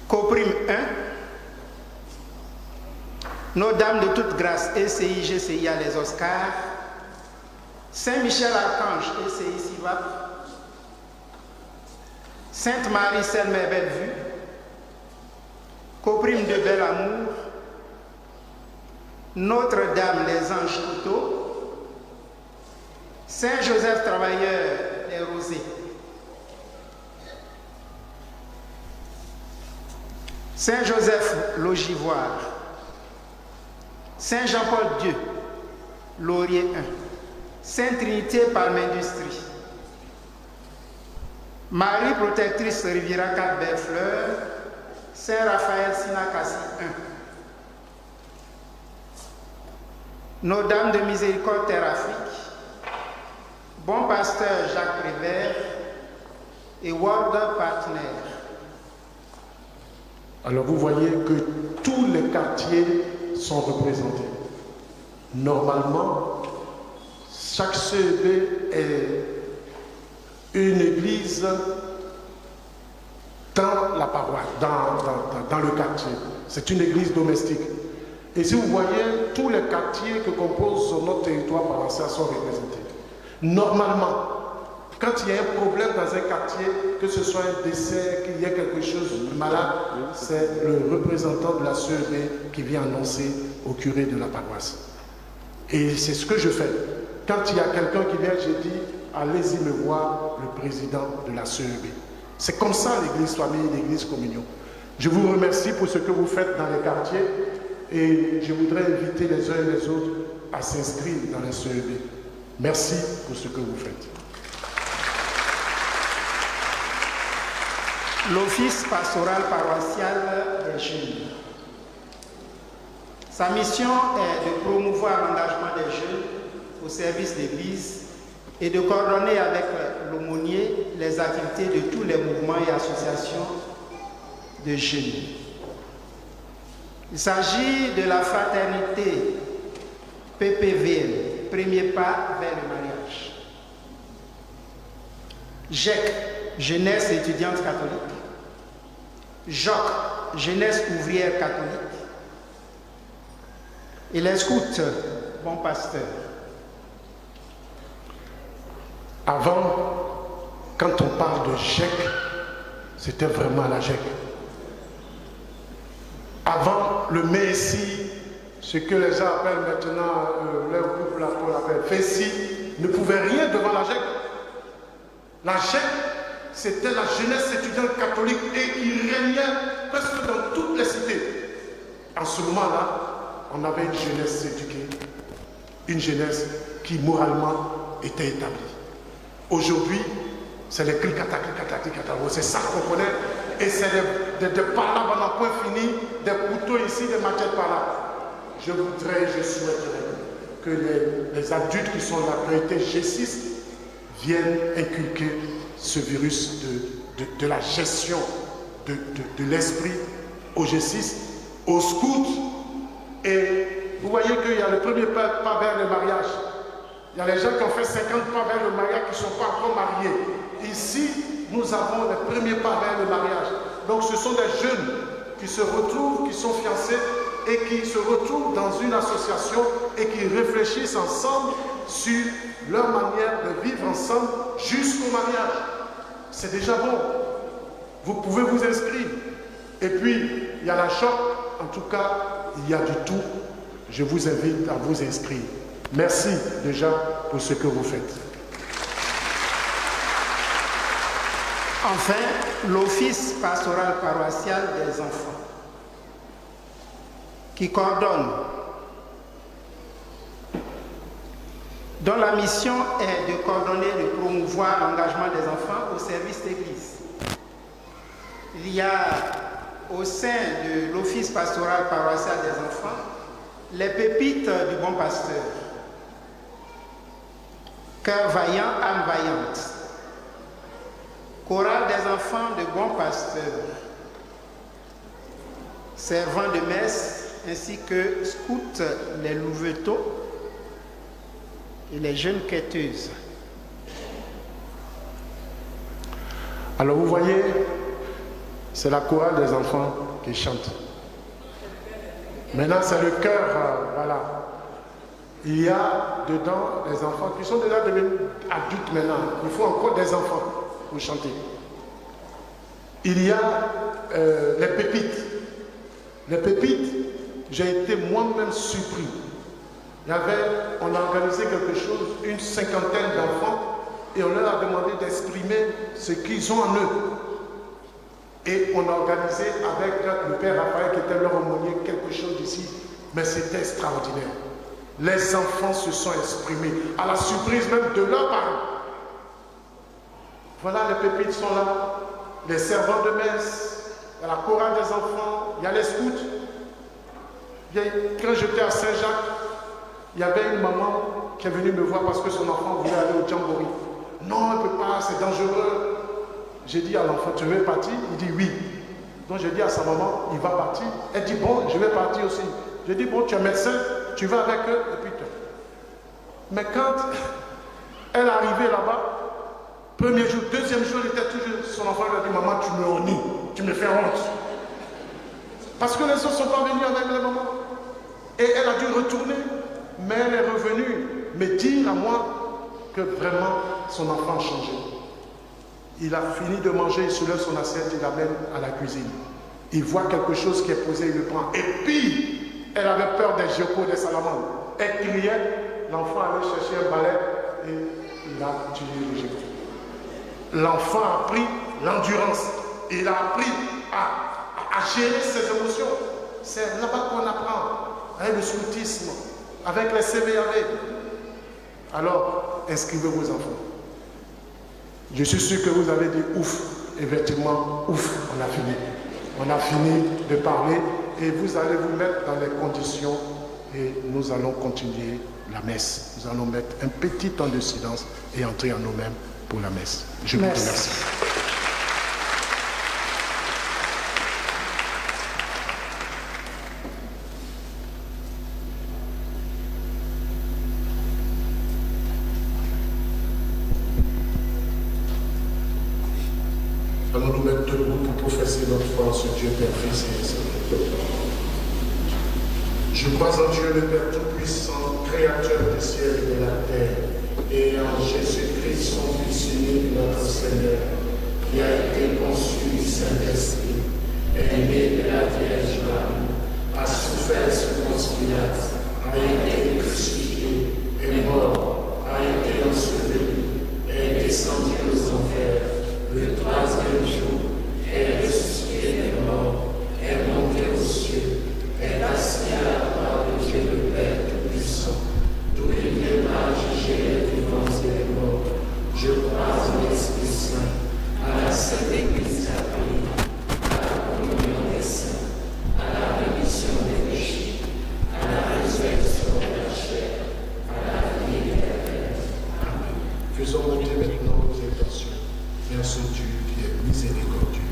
Coprime 1, Notre-Dame de toute grâce, ECI, GCIA, les Oscars, Saint-Michel-Archange, ECI, SIVAP, Sainte-Marie, Selmer, Bellevue, Coprime de Bel-Amour, Notre-Dame, les Anges Couteaux, Saint-Joseph, Travailleur, les Rosées, Saint-Joseph, Logivoire, Saint-Jean-Paul Dieu, Laurier 1, Sainte-Trinité, Palme-Industrie, Marie Protectrice, Riviera 4, Belle-Fleur, Saint-Raphaël, Sinakasi 1, Notre-Dame de Miséricorde, Terre Afrique, Bon Pasteur Jacques Prévert et World Partner. Alors vous voyez que tous les quartiers sont représentés. Normalement, chaque CEB est une église dans la paroisse, dans le quartier. C'est une église domestique. Et si vous voyez, tous les quartiers que compose notre territoire paroissial sont représentés. Normalement, quand il y a un problème dans un quartier, que ce soit un décès, qu'il y ait quelque chose de malade, c'est le représentant de la CEB qui vient annoncer au curé de la paroisse. Et c'est ce que je fais. Quand il y a quelqu'un qui vient, je dis, allez-y me voir le président de la CEB. C'est comme ça l'église famille, l'église communion. Je vous remercie pour ce que vous faites dans les quartiers et je voudrais inviter les uns et les autres à s'inscrire dans la CEB. Merci pour ce que vous faites. L'Office pastoral paroissial des jeunes. Sa mission est de promouvoir l'engagement des jeunes au service de l'Église et de coordonner avec l'aumônier les activités de tous les mouvements et associations de jeunes. Il s'agit de la fraternité PPVM, premier pas vers le mariage. GEC, Jeunesse étudiante catholique. JOC, Jeunesse ouvrière catholique. Et les scouts, Bon Pasteur. Avant, quand on parle de GEC, c'était vraiment la GEC. Avant, le Messie, ce que les gens appellent maintenant, leur groupe l'appelle Fessi, ne pouvait rien devant la GEC. La GEC, c'était la jeunesse étudiante catholique et qui régnait presque dans toutes les cités. En ce moment-là, on avait une jeunesse éduquée, une jeunesse qui moralement était établie. Aujourd'hui, c'est les clics-cata, c'est ça qu'on connaît, et c'est des par là, pendant point fini, des couteaux ici, des machettes par là. Je voudrais, je souhaiterais que les adultes qui sont là, qui étaient G6, viennent inculquer ce virus de la gestion de l'esprit au G6, aux scouts. Et vous voyez qu'il y a le premier pas vers le mariage. Il y a les gens qui ont fait 50 pas vers le mariage qui ne sont pas encore mariés. Ici, nous avons les premiers pas vers le mariage. Donc ce sont des jeunes qui se retrouvent, qui sont fiancés et qui se retrouvent dans une association et qui réfléchissent ensemble sur leur manière de vivre ensemble jusqu'au mariage. C'est déjà bon. Vous pouvez vous inscrire. Et puis, il y a la choc. En tout cas, il y a du tout. Je vous invite à vous inscrire. Merci déjà pour ce que vous faites. Enfin, l'Office pastoral paroissial des enfants, qui coordonne dont la mission est de coordonner et de promouvoir l'engagement des enfants au service d'Église. Il y a au sein de l'Office pastoral paroissial des enfants les pépites du bon pasteur. Cœur vaillant, âme vaillante. Chorale des enfants de bon pasteur. Servants de messe, ainsi que scouts les louveteaux et les jeunes quêteuses. Alors vous voyez, c'est la chorale des enfants qui chante. Maintenant, c'est le chœur, voilà. Il y a dedans des enfants qui sont déjà devenus adultes maintenant. Il faut encore des enfants pour chanter. Il y a les pépites. Les pépites, j'ai été moi-même surpris. On a organisé quelque chose, une cinquantaine d'enfants, et on leur a demandé d'exprimer ce qu'ils ont en eux. Et on a organisé avec le père Raphaël, qui était leur aumônier, quelque chose d'ici. Mais c'était extraordinaire. Les enfants se sont exprimés, à la surprise même de leurs parents. Voilà, les pépites sont là, les servants de messe, il y a la chorale des enfants, il y a les scouts. Quand j'étais à Saint-Jacques, il y avait une maman qui est venue me voir parce que son enfant voulait aller au jamboree. Non, elle ne peut pas, c'est dangereux. J'ai dit à l'enfant, tu veux partir? Il dit oui. Donc j'ai dit à sa maman, il va partir. Elle dit, bon, je vais partir aussi. J'ai dit, bon, tu es médecin, tu vas avec eux, et puis toi. Mais quand elle est arrivée là-bas, premier jour, deuxième jour, il était toujours, son enfant lui a dit, maman, tu me honnis, tu me fais honte. Parce que les autres ne sont pas venus avec les mamans. Et elle a dû retourner, mais elle est revenue me dire à moi que vraiment son enfant a changé. Il a fini de manger, il soulève son assiette, il l'amène à la cuisine. Il voit quelque chose qui est posé, il le prend. Et puis, elle avait peur des geckos, des salamandres. Elle criait, l'enfant allait chercher un balai et il a tué le gecko. L'enfant a appris l'endurance. Il a appris à gérer ses émotions. C'est là-bas qu'on apprend, avec le scoutisme, avec les CVAV. Alors, inscrivez vos enfants. Je suis sûr que vous avez dit ouf. Effectivement, ouf, on a fini. On a fini de parler et vous allez vous mettre dans les conditions et nous allons continuer la messe. Nous allons mettre un petit temps de silence et entrer en nous-mêmes pour la messe. Je vous remercie. Allons nous mettre debout pour professer notre foi en ce Dieu Père, Fils et Esprit. Je crois en Dieu le Père Tout-Puissant, Créateur du ciel et de la terre, et en Jésus-Christ, son Fils unique, notre Seigneur, qui a été conçu du Saint-Esprit, est né de la Vierge Marie, a souffert sous Ponce Pilate, a été crucifié, est mort, a été enseveli, est descendu aux enfers. Le troisième jour, est ressuscité des morts, est monté aux cieux, est assis à la droite de Dieu le Père Tout-Puissant, d'où il viendra juger les vivants et les morts. Je crois en l'Esprit Saint, à la Sainte Église catholique, à la communion des saints, à la rémission des péchés, à la résurrection de la chair, à la vie éternelle. Amen. Faisons monter maintenant nos intentions. Merci Dieu qui est miséricordieux.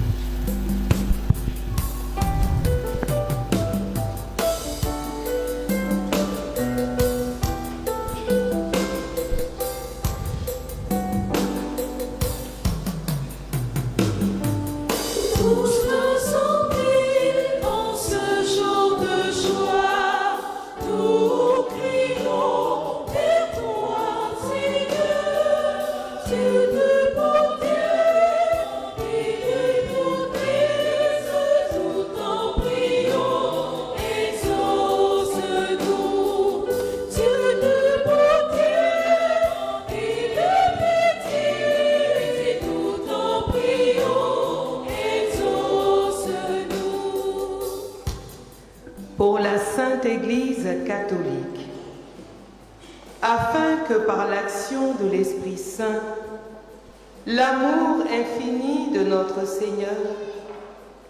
Pour la Sainte Église catholique. afin que par l'action de l'Esprit Saint, l'amour infini de notre Seigneur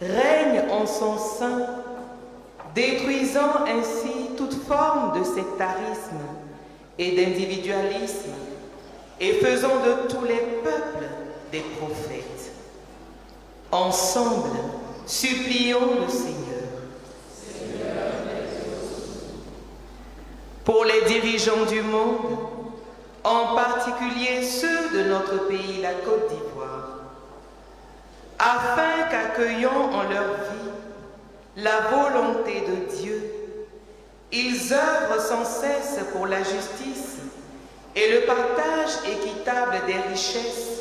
règne en son sein, détruisant ainsi toute forme de sectarisme et d'individualisme, et faisant de tous les peuples des prophètes. Ensemble, supplions le Seigneur. Pour les dirigeants du monde, en particulier ceux de notre pays, la Côte d'Ivoire, afin qu'accueillant en leur vie la volonté de Dieu, ils œuvrent sans cesse pour la justice et le partage équitable des richesses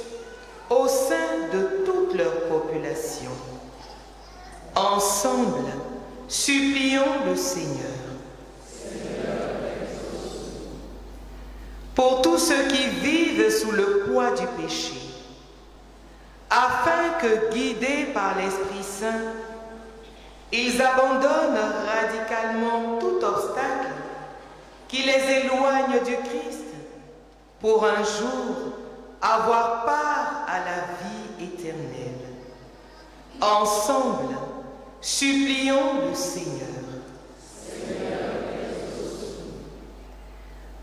au sein de toute leur population. Ensemble, supplions le Seigneur. Pour tous ceux qui vivent sous le poids du péché, afin que, guidés par l'Esprit Saint, ils abandonnent radicalement tout obstacle qui les éloigne du Christ pour un jour avoir part à la vie éternelle. Ensemble, supplions le Seigneur.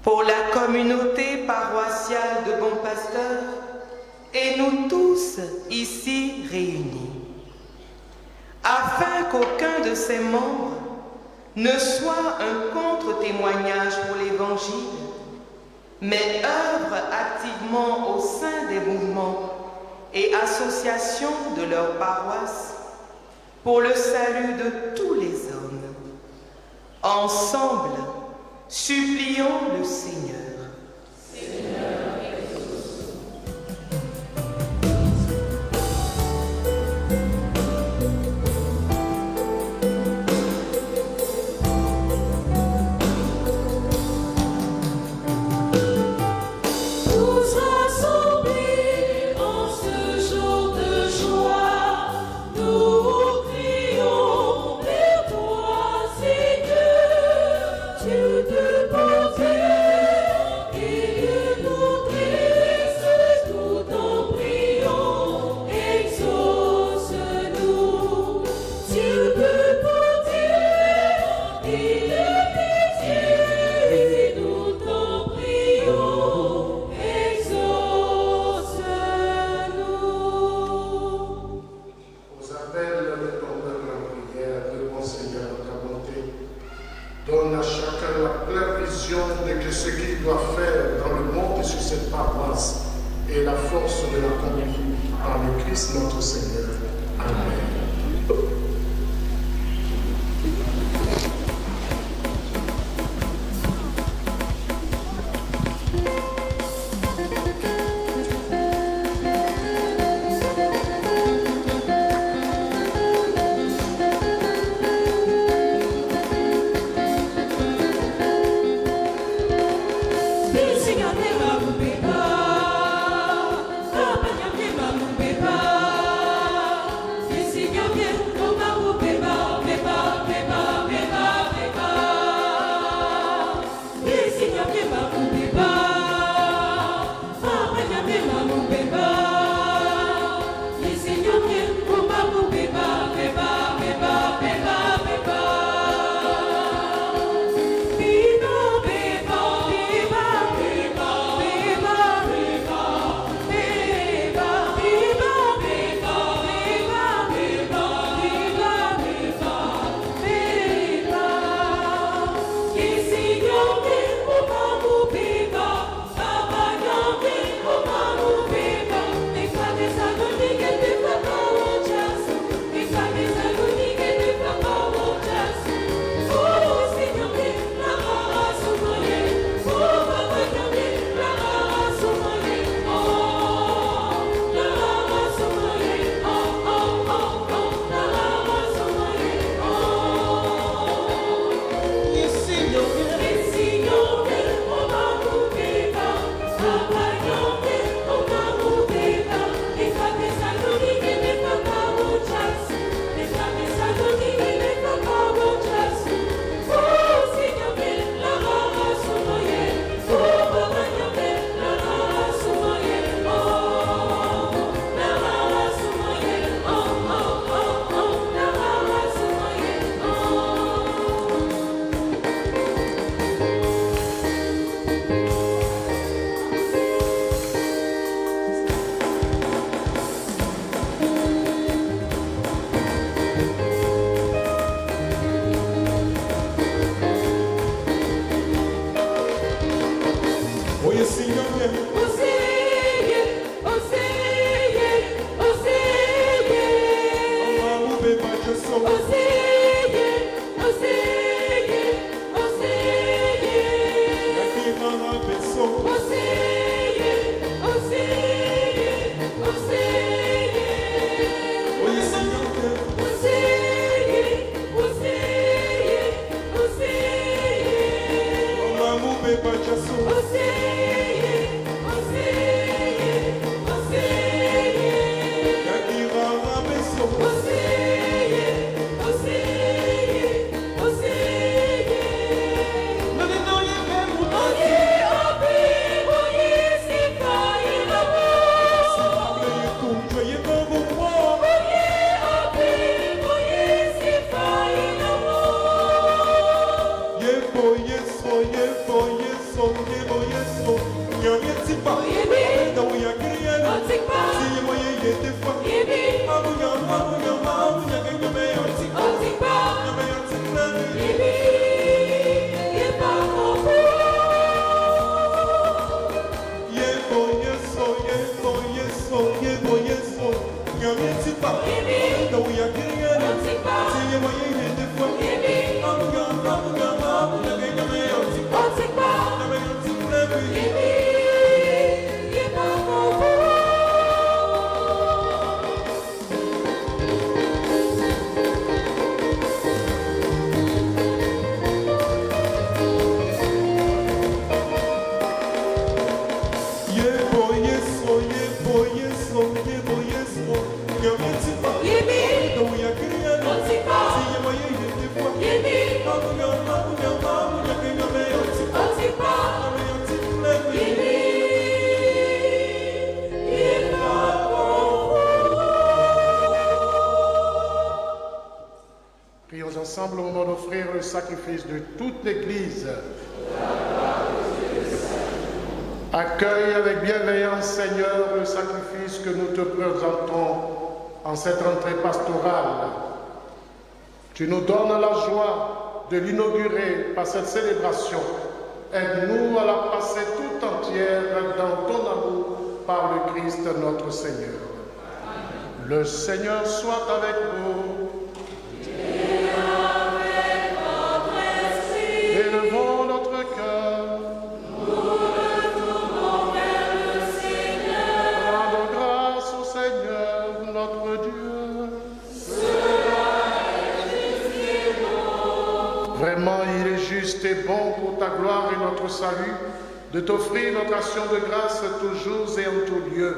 Pour la communauté paroissiale de Bon Pasteur et nous tous ici réunis, afin qu'aucun de ses membres ne soit un contre-témoignage pour l'Évangile, mais œuvre activement au sein des mouvements et associations de leur paroisse pour le salut de tous les hommes. Ensemble, supplions le Seigneur. Donne à chacun la pleine vision de ce qu'il doit faire dans le monde et sur cette paroisse et la force de l'accomplir par le Christ notre Seigneur. Amen. This is Prions ensemble au moment d'offrir le sacrifice de toute l'Église. Accueille avec bienveillance, Seigneur, le sacrifice que nous te présentons en cette rentrée pastorale. Tu nous donnes la joie de l'inaugurer par cette célébration. Aide-nous à la passer tout entière dans ton amour par le Christ notre Seigneur. Le Seigneur soit avec vous. Élevons notre cœur. Nous retournons vers le Seigneur. Rendons grâce au Seigneur, notre Dieu. Cela est juste et bon. Vraiment, il est juste et bon pour ta gloire et notre salut de t'offrir notre action de grâce toujours et en tout lieu.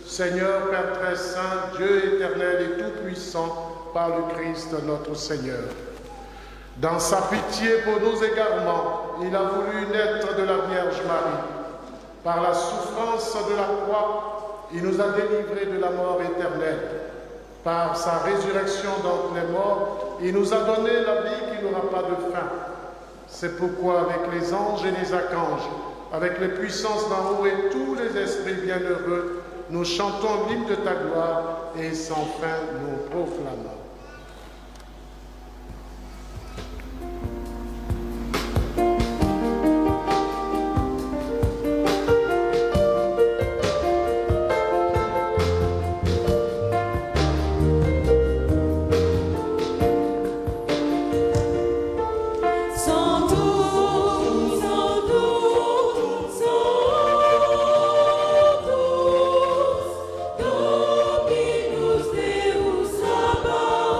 Seigneur, Père très saint, Dieu éternel et tout-puissant, par le Christ notre Seigneur. Dans sa pitié pour nos égarements, il a voulu naître de la Vierge Marie. Par la souffrance de la croix, il nous a délivrés de la mort éternelle. Par sa résurrection d'entre les morts, il nous a donné la vie qui n'aura pas de fin. C'est pourquoi avec les anges et les archanges, avec les puissances d'en haut et tous les esprits bienheureux, nous chantons l'hymne de ta gloire et sans fin nous proclamons. Dominus Deus Sabaoth.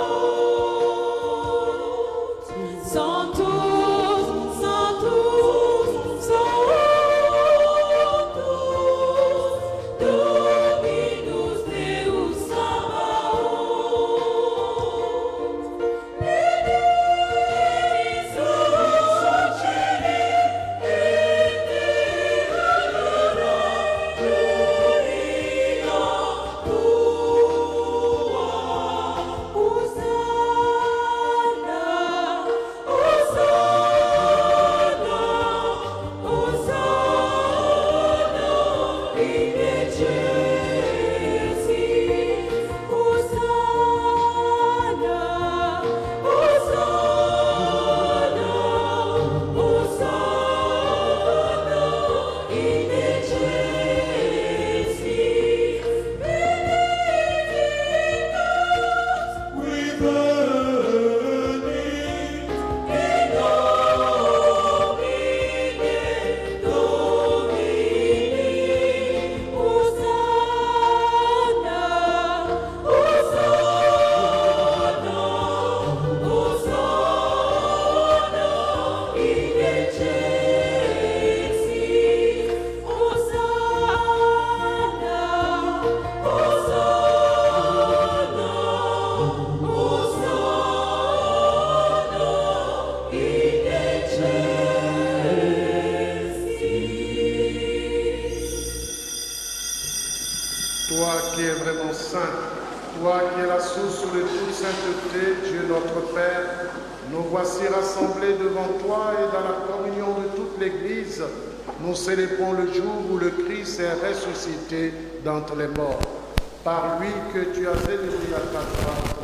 Toi qui es la source de toute sainteté, Dieu notre Père, nous voici rassemblés devant toi et dans la communion de toute l'Église, nous célébrons le jour où le Christ est ressuscité d'entre les morts. Par lui que tu as élevé à ta droite,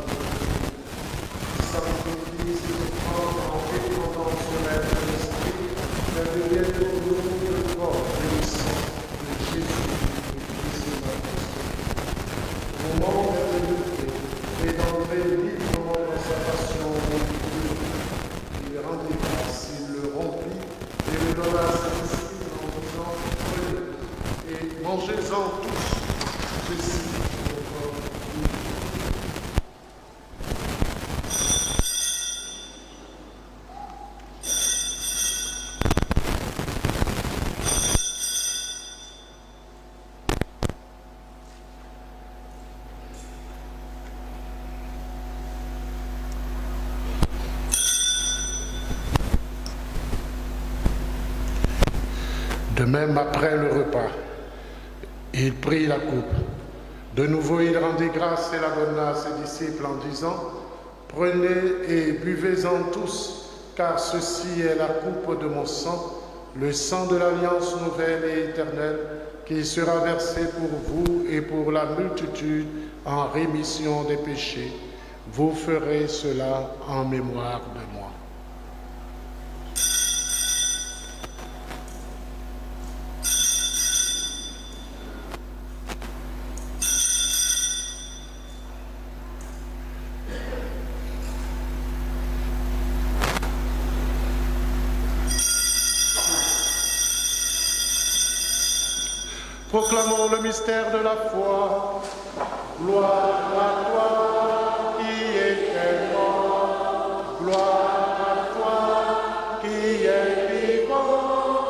sanctifie ce corps en dépendance de l'Esprit, que devienne pour nous le corps et le sang de Jésus, le Christ notre Sauveur. Au moment de l'unité et d'entrer librement dans sa passion, il rendit grâce, il le remplit et le donna à ses disciples en disant, prenez et mangez-en tous, ceci est mon corps. De même, après le repas, il prit la coupe. De nouveau, il rendit grâce et la donna à ses disciples en disant, « Prenez et buvez-en tous, car ceci est la coupe de mon sang, le sang de l'alliance nouvelle et éternelle, qui sera versé pour vous et pour la multitude en rémission des péchés. Vous ferez cela en mémoire de moi. » Proclamons le mystère de la foi. Gloire à toi qui es mort. Gloire à toi qui es vivant.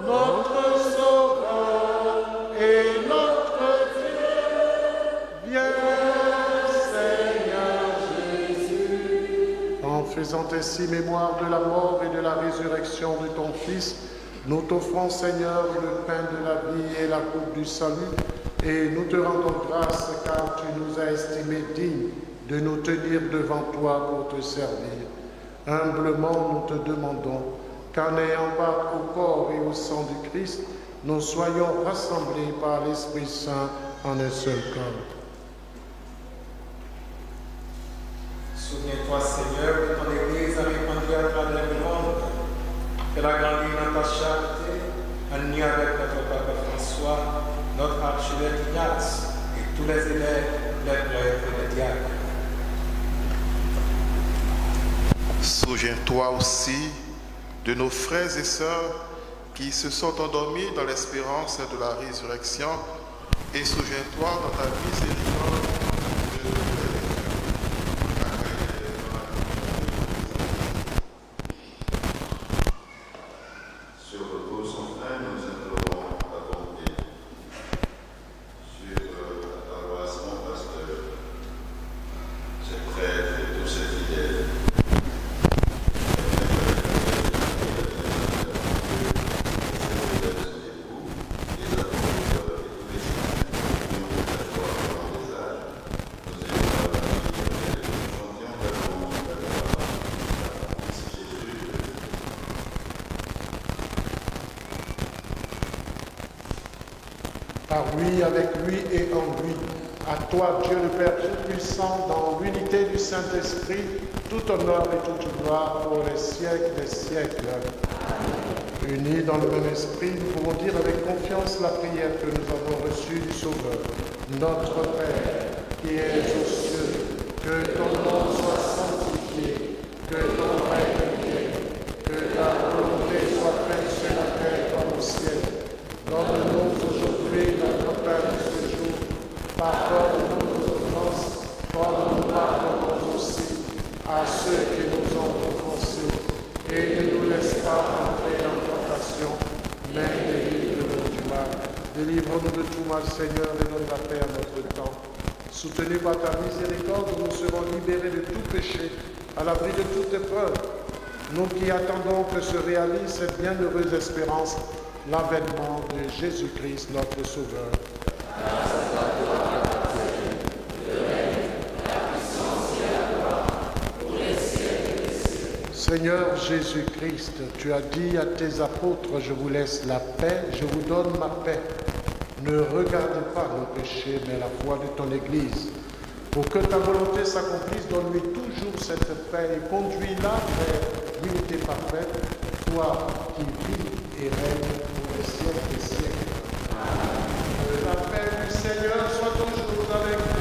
Notre Sauveur et notre Dieu. Viens, Seigneur Jésus. En faisant ainsi mémoire de la mort et de la résurrection de ton Fils, nous t'offrons, Seigneur, le pain de la vie et la coupe du salut, et nous te rendons grâce car tu nous as estimés dignes de nous tenir devant toi pour te servir. Humblement, nous te demandons qu'en ayant part au corps et au sang du Christ, nous soyons rassemblés par l'Esprit Saint en un seul corps. Souviens-toi, Seigneur, de ton Église répandue à travers le monde. Fais-la grandir dans ta charité, en union avec notre Papa François, notre archevêque Ignace et tous les élèves, les prêtres et les diacres. Souviens-toi aussi de nos frères et sœurs qui se sont endormis dans l'espérance de la résurrection, et souviens-toi dans ta miséricorde de tous les Par lui, avec lui et en lui. À toi, Dieu le Père Tout-Puissant, dans l'unité du Saint-Esprit, tout honneur et toute gloire pour les siècles des siècles. Unis dans le même esprit, nous pouvons dire avec confiance la prière que nous avons reçue du Sauveur. Notre Père, qui es aux cieux, que ton nom soit sanctifié, que ton règne vienne, que ta volonté soit faite sur la terre comme au ciel. Donne-nous aujourd'hui notre pain de ce jour. Pardonne-nous nos offenses, comme nous pardonnons aussi à ceux qui nous ont offensés. Et ne nous laisse pas entrer en tentation, mais délivre-nous du mal. Délivre-nous de tout mal, Seigneur, et donne la paix à notre temps. Soutenus par ta miséricorde, nous serons libérés de tout péché, à l'abri de toute épreuve. Nous qui attendons que se réalise cette bienheureuse espérance, l'avènement de Jésus-Christ, notre Sauveur. Seigneur Jésus-Christ, tu as dit à tes apôtres, je vous laisse la paix, je vous donne ma paix. Ne regarde pas nos péchés, mais la foi de ton Église. Pour que ta volonté s'accomplisse, donne-lui toujours cette paix et conduis-la vers l'unité parfaite, toi qui vis et règnes pour les siècles des siècles. Amen. La paix du Seigneur soit toujours avec vous.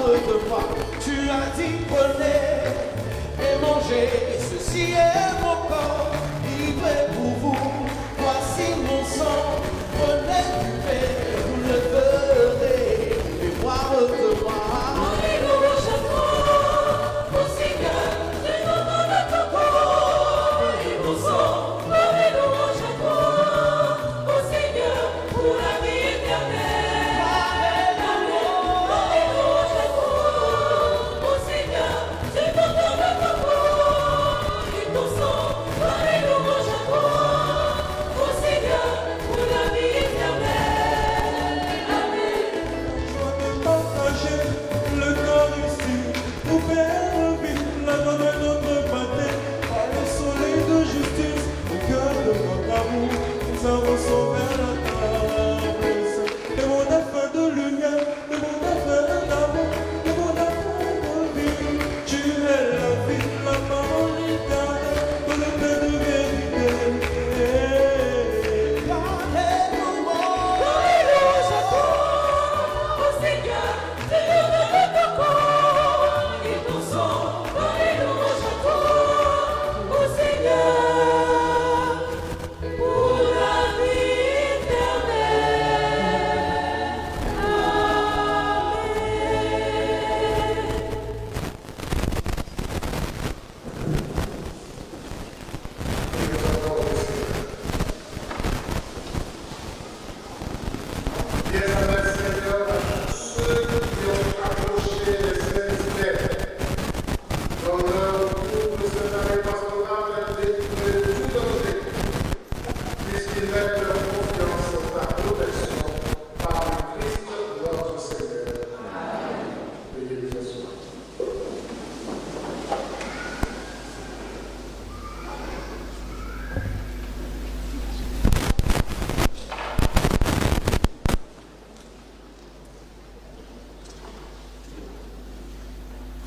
de moi. Tu as dit prenez et mangez, ceci est mon corps, livré pour vous. Voici mon sang, prenez, buvez, vous le ferez, mémoire de moi.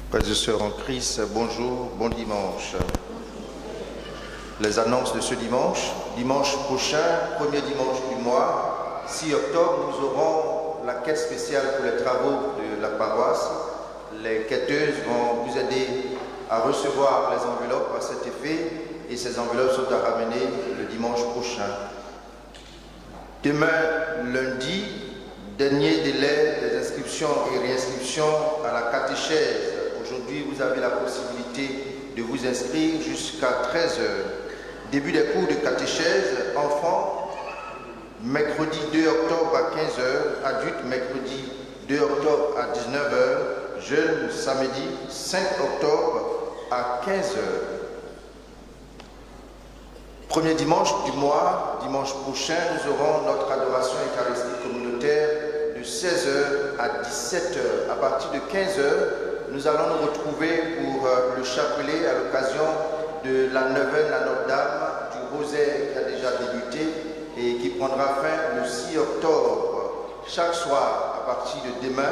Frères et sœurs en Christ, bonjour, bon dimanche. Les annonces de ce dimanche. Dimanche prochain, premier dimanche du mois, 6 octobre, nous aurons la quête spéciale pour les travaux de la paroisse. Les quêteuses vont vous aider à recevoir les enveloppes à cet effet et ces enveloppes sont à ramener le dimanche prochain. Demain, lundi, dernier délai des inscriptions et réinscriptions à la catéchèse. Aujourd'hui, vous avez la possibilité de vous inscrire jusqu'à 13h. Début des cours de catéchèse, enfants, mercredi 2 octobre à 15h, adultes, mercredi 2 octobre à 19h, jeunes, samedi 5 octobre à 15h. Premier dimanche du mois, dimanche prochain, nous aurons notre adoration eucharistique communautaire de 16h à 17h. À partir de 15h, nous allons nous retrouver pour le chapelet à l'occasion de la neuvaine à Notre-Dame du Rosaire qui a déjà débuté et qui prendra fin le 6 octobre. Chaque soir, à partir de demain,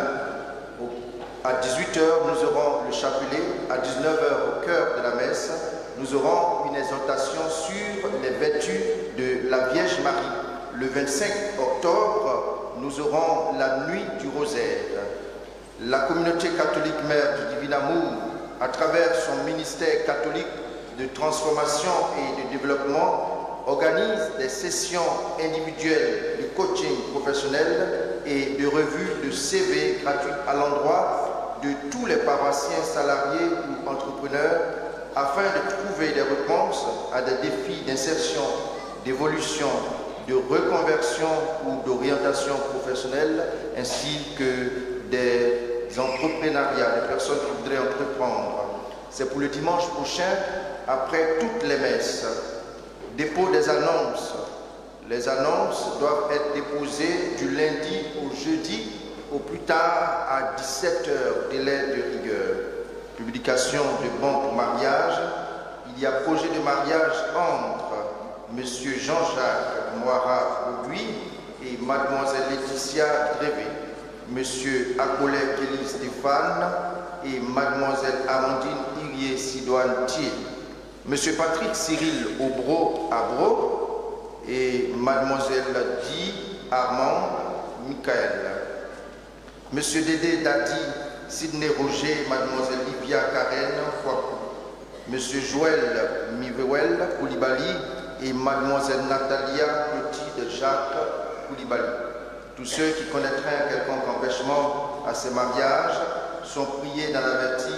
à 18h, nous aurons le chapelet. À 19h, au cœur de la messe, nous aurons une exhortation sur les vertus de la Vierge Marie. Le 25 octobre, nous aurons la nuit du Rosaire. La communauté catholique mère du Divin Amour, à travers son ministère catholique de transformation et de développement, organise des sessions individuelles de coaching professionnel et de revues de CV gratuites à l'endroit de tous les paroissiens salariés ou entrepreneurs afin de trouver des réponses à des défis d'insertion, d'évolution, de reconversion ou d'orientation professionnelle ainsi que des entrepreneuriats, des personnes qui voudraient entreprendre. C'est pour le dimanche prochain, après toutes les messes. Dépôt des annonces. Les annonces doivent être déposées du lundi au jeudi, au plus tard à 17h, délai de rigueur. Publication de bons pour mariage. Il y a projet de mariage entre M. Jean-Jacques Moira-Auduit et Mademoiselle Laetitia Drévé. Monsieur Acolé Kelly Stéphane et Mademoiselle Amandine Irié-Sidoine Thier. Monsieur Patrick Cyril Aubro et Mademoiselle Di Armand Michael. Monsieur Dédé Dadi Sidney Roger, mademoiselle Livia Karen Fouakou, monsieur Joël Mivewel Koulibaly et mademoiselle Natalia Clotilde Jacques Koulibaly. Tous ceux qui connaîtraient un quelconque empêchement à ces mariages sont priés d'en avertir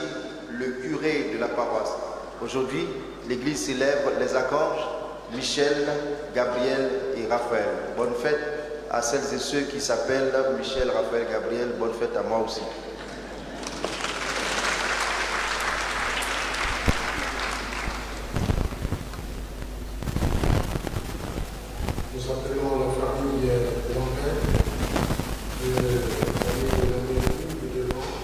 le curé de la paroisse. Aujourd'hui, l'Église célèbre les archanges Michel, Gabriel et Raphaël. Bonne fête à celles et ceux qui s'appellent Michel, Raphaël, Gabriel. Bonne fête à moi aussi. Nous appelons la famille Languin, la famille de la mairie de Lens.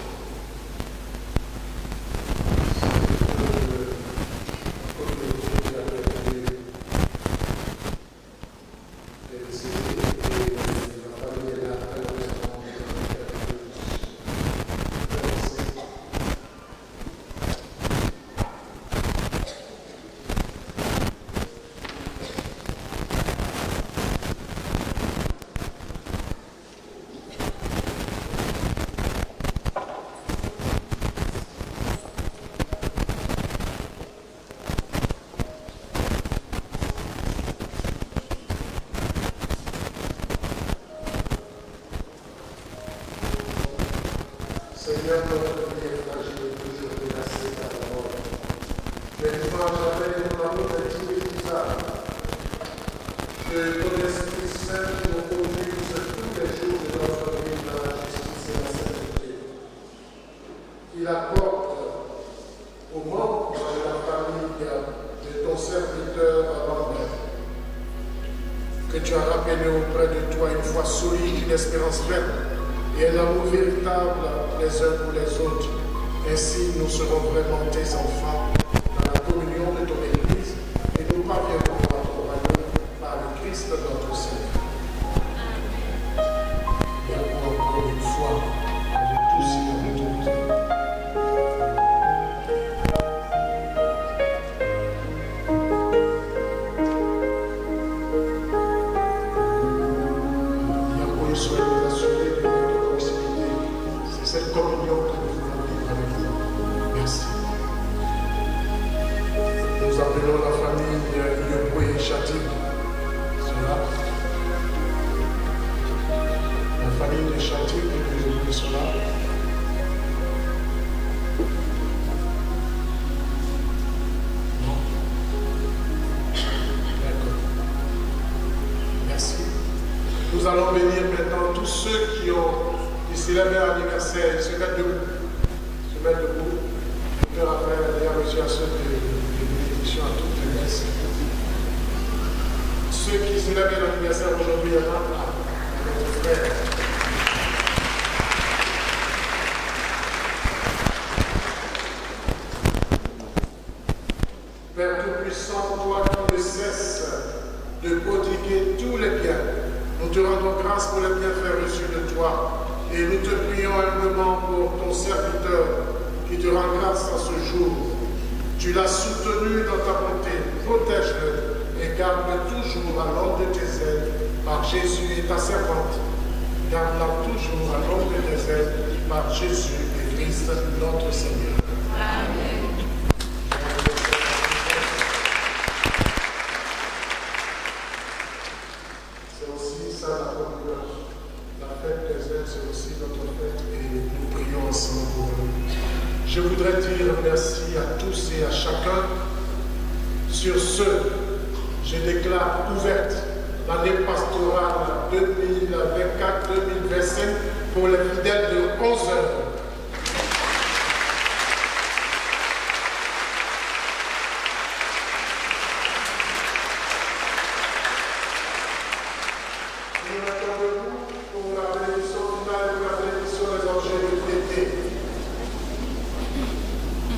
Seigneur, notre vie est fragile et toujours menacée par la mort. Mais dimanche, avec mon amour d'intimité, que ton Esprit Saint nous conduise tous les jours de notre vie dans la justice et la sainteté. Qu'il apporte aux membres de la famille de ton serviteur avant même, que tu as rappelé auprès de toi une foi solide, une espérance pleine et un amour véritable les uns pour les autres. Ainsi, nous serons vraiment tes enfants dans la communion de ton Église et nous parviendrons à ton royaume par le Christ notre Seigneur. Et encore une fois, à nous tous et à nous toutes. Cette communion que nous voulons vivre avec vous. Merci. Nous appelons la famille Yopoué et Chatik. Cela. La famille de Chatik et de Yopoué sont là. Non. D'accord. Merci. Nous allons bénir maintenant tous ceux qui célèbrent leur anniversaire, ils se mettent debout. Se mettre debout. Le Père Raphaël a d'ailleurs reçu à ceux de bénédiction à toutes les messes. Ceux qui célèbrent leur anniversaire aujourd'hui, il y en a notre frère. Père Tout-Puissant, toi qui ne cesses de prodiguer tous les biens, nous te rendons grâce pour les bienfaits reçus de toi. Et nous te prions humblement pour ton serviteur qui te rend grâce en ce jour. Tu l'as soutenu dans ta bonté, protège-le et garde-le toujours à l'ombre de tes ailes par Jésus et ta servante. Garde-la toujours à l'ombre de tes ailes par Jésus et Christ notre Seigneur. Amen. C'est aussi ça la communion. La fête des ailes, c'est aussi notre fête et nous prions ensemble pour eux. Je voudrais dire merci à tous et à chacun. Sur ce, je déclare ouverte l'année pastorale 2024-2025 pour les fidèles de 11 heures.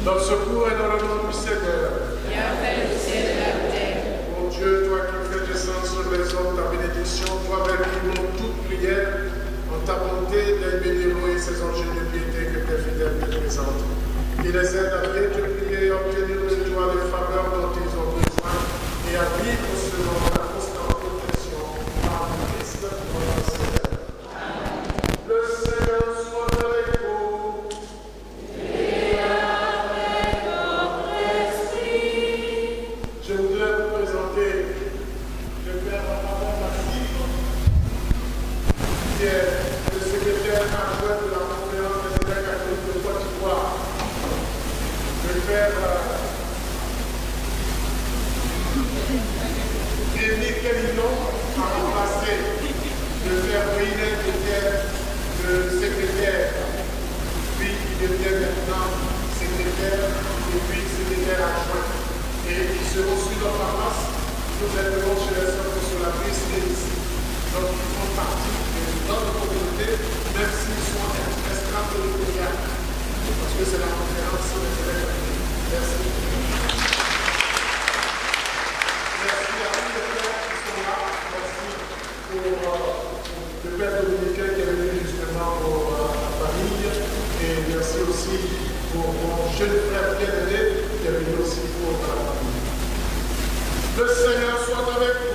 Notre secours est dans le nom du Seigneur. Qui a fait le ciel et la terre. Mon Dieu, toi qui fais descendre sur les hommes ta bénédiction, toi vers qui nous toute prière, en ta bonté, les bénévoles et ces enjeux de piété que tes fidèles te présentent. Qui les aide à bien te prier et à obtenir de toi les faveurs dont ils ont besoin et à vivre selon la constante protection par Christ notre Seigneur. Le Seigneur soit avec vous. frère Rémi Kelilon a remplacé le frère Brinet qui était le secrétaire, puis il devient maintenant secrétaire et puis secrétaire adjoint. Et ils seront sur notre place. Nous aiderons chez les sœurs consolatrices et ici. Donc ils font partie de notre communauté, même s'ils sont extraterritoriaux. Parce que c'est la conférence sur les élèves. Merci. Merci à tous les frères qui sont là. Merci pour le père dominicain qui est venu justement pour la famille. Et merci aussi pour mon jeune frère bien-aimé qui est venu aussi pour la famille. Le Seigneur soit avec vous.